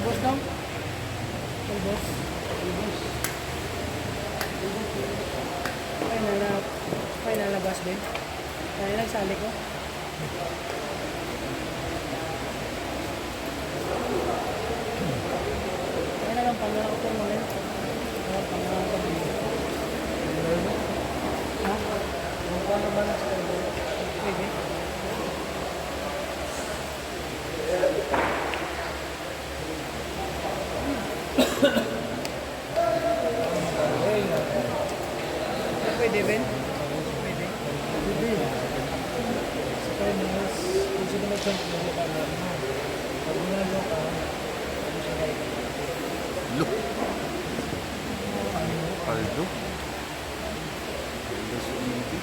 Boss daw? Boss? Ay nalabas din. Kaya nagsali ko. Kaya na lang pangalaw ko mo rin. Pangalaw ko din. Ha? Kung ano ba na sa pwede? Pwede, Ben? Pwede. Pwede. Sa finals, kung sino mag-jump na yung camera mo. Pag ginagawa ka, ano siya kayo? Look. Paldo. Paldo Sumiti.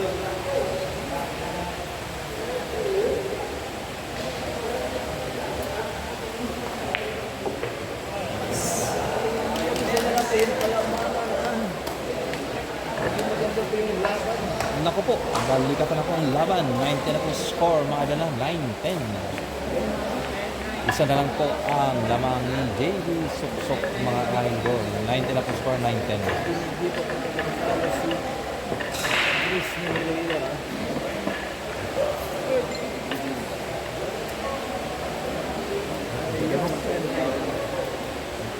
Naku po, balikan pa na po ang laban. 90 na po score mga idol na. 9-10. Isa na lang po ang lamang ni JB Suksok mga aking goal. 90 na po score, 9-10. Chris na nila.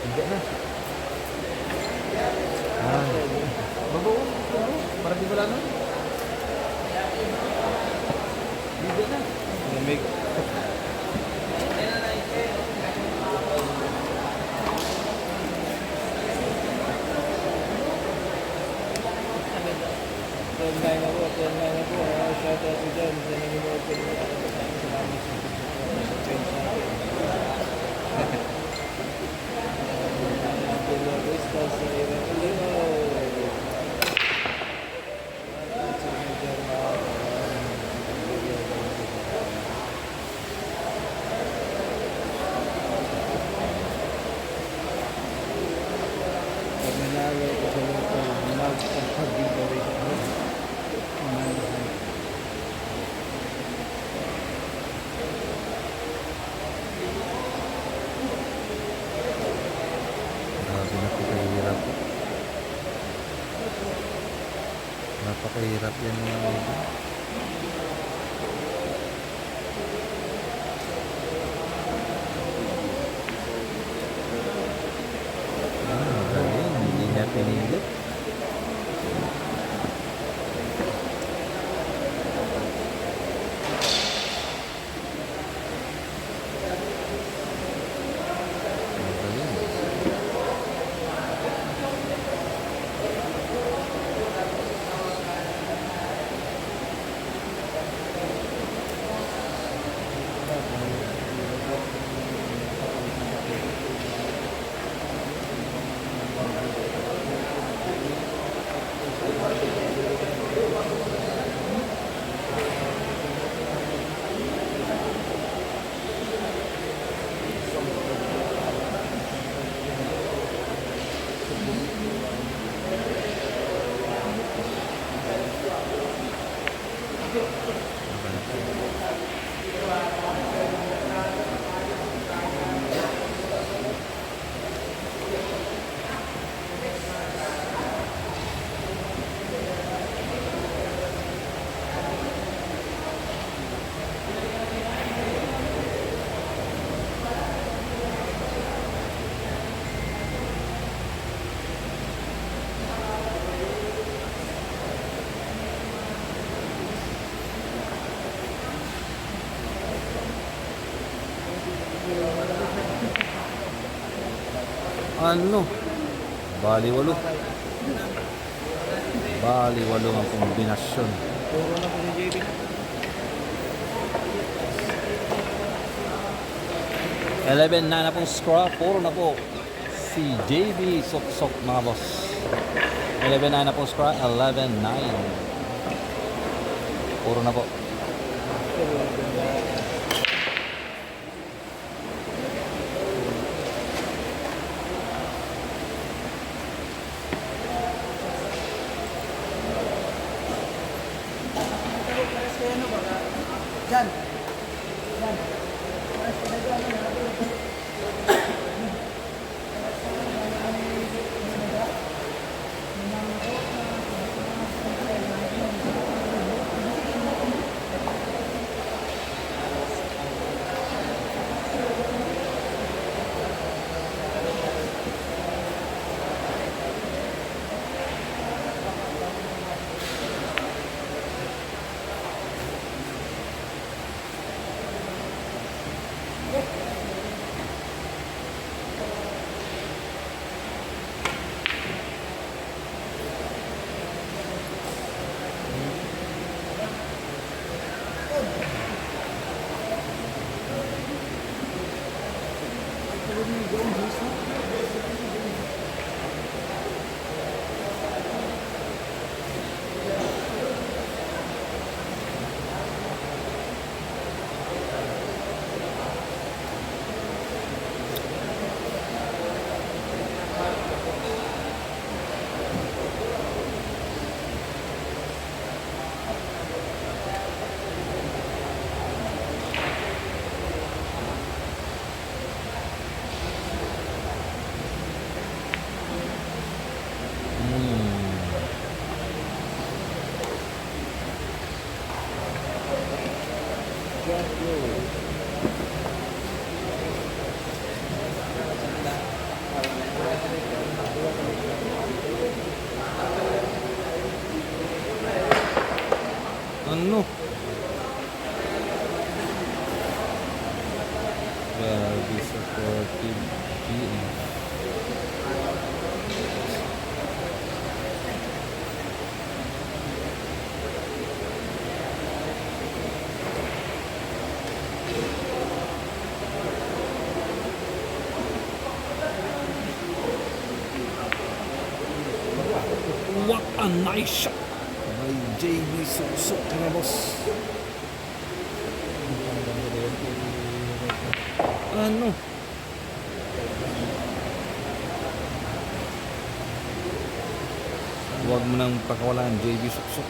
Hindi na. Ah. Babaw. Para di wala na. Hindi na. Lamig. Online na po. Shout out to dyan. Sa nanonood ko nila. Salamat sa friends natin. Hello, Crystal sa Iran. Hello. Pag nanalo ko sa luto, magpapag-giveaway sa ako. Grabe, napakahirap. Napakahirap yan mga idol. Magaling, hindi niya pinilit. Magaling. Ano? Baliwalo. Baliwalo ang kombinasyon. Puro na po si JB. 11 na pong score. Puro na po si JB Suksok mga boss. 11 na pong score. 11-9. Puro na po. Jan. Ano? Grabe, supportive GM. What a nice shot by JB Suksok mga boss. Ano? Huwag mo nang pakawalaan JB Suksok.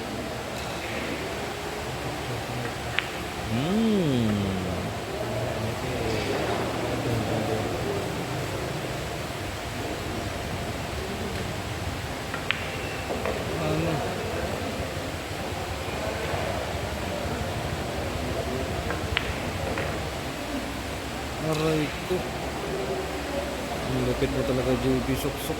Ano? Aray ko. Ang lupit mo talaga JB Suksok.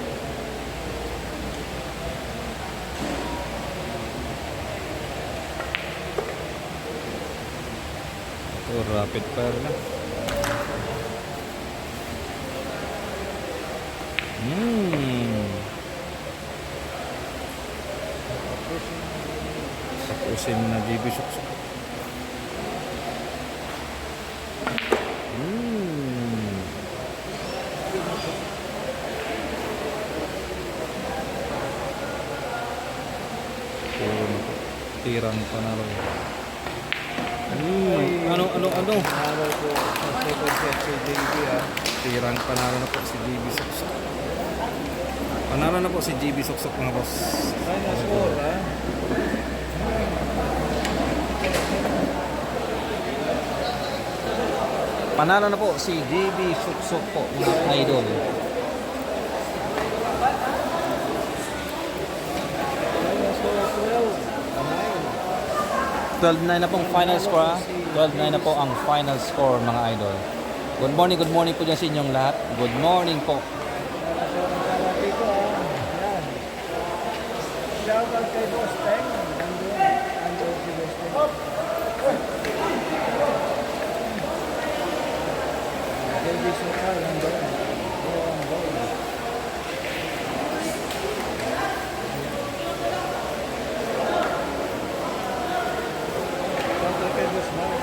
Ito rapid fire na. Tapusin mo na JB Suksok. Tirang panalo. Ano? Araw ko sa second set si JB Tirang panalo na po si JB Suksok. Panalo na po si JB Suksok mga boss. Final score Panalo na po si JB Suksok po mga idol. Final score 12. 12-9 na pong final score. 12-9 na po ang final score mga idol. Good morning po dyan sa inyong lahat. Good morning po. Shout out kay Boss Teng. Andun si Boss Teng. JB Suksok nandun. Shout out kay Boss Mark.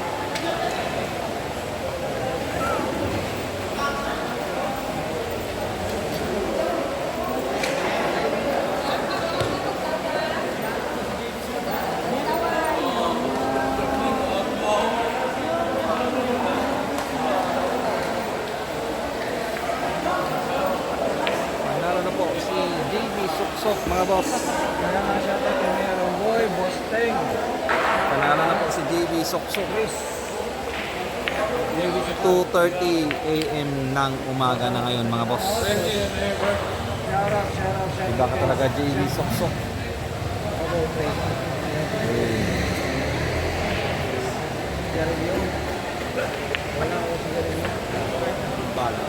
Panalo na po si JB Suksok mga boss. Kaya nga shout out kay Meron Boy, Boss Teng. Panalo na po si JB Suksok. Chris. 2:30 AM ng umaga na ngayon mga boss. Shout out. Iba ka talaga JB Suksok. Wala ako sa galing. Bala.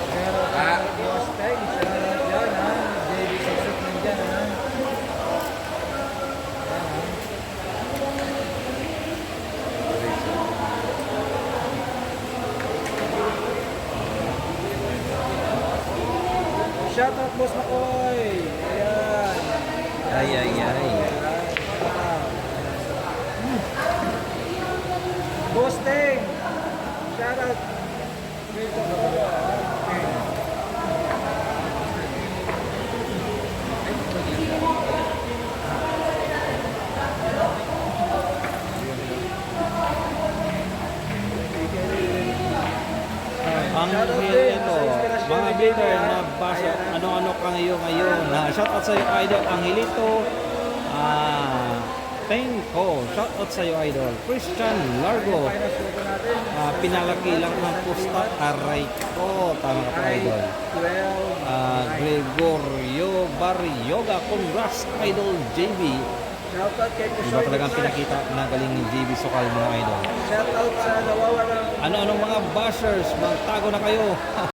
Pero Boss Teng, shout out dyan JB Suksok nandyan Shout out Boss Makoy. Ayan. Ay. Boss Teng. Shout out. Ang ito, mga bigger na basa, ano-ano ka ngayon. Shout out sa iyo idol, Angelito, Penko. Shoutout sa'yo, idol. Christian Largo. Pinalaki lang ang pusta. Aray ko. Tama ka po, idol. Gregorio Barrioga. Congrats, idol JB. Shoutout kay Iba Kusoy. talagang pinakita na galing ni JB Sokal, mga idol. Shoutout sa nawawalang Ano-anong mga bashers, magtago na kayo.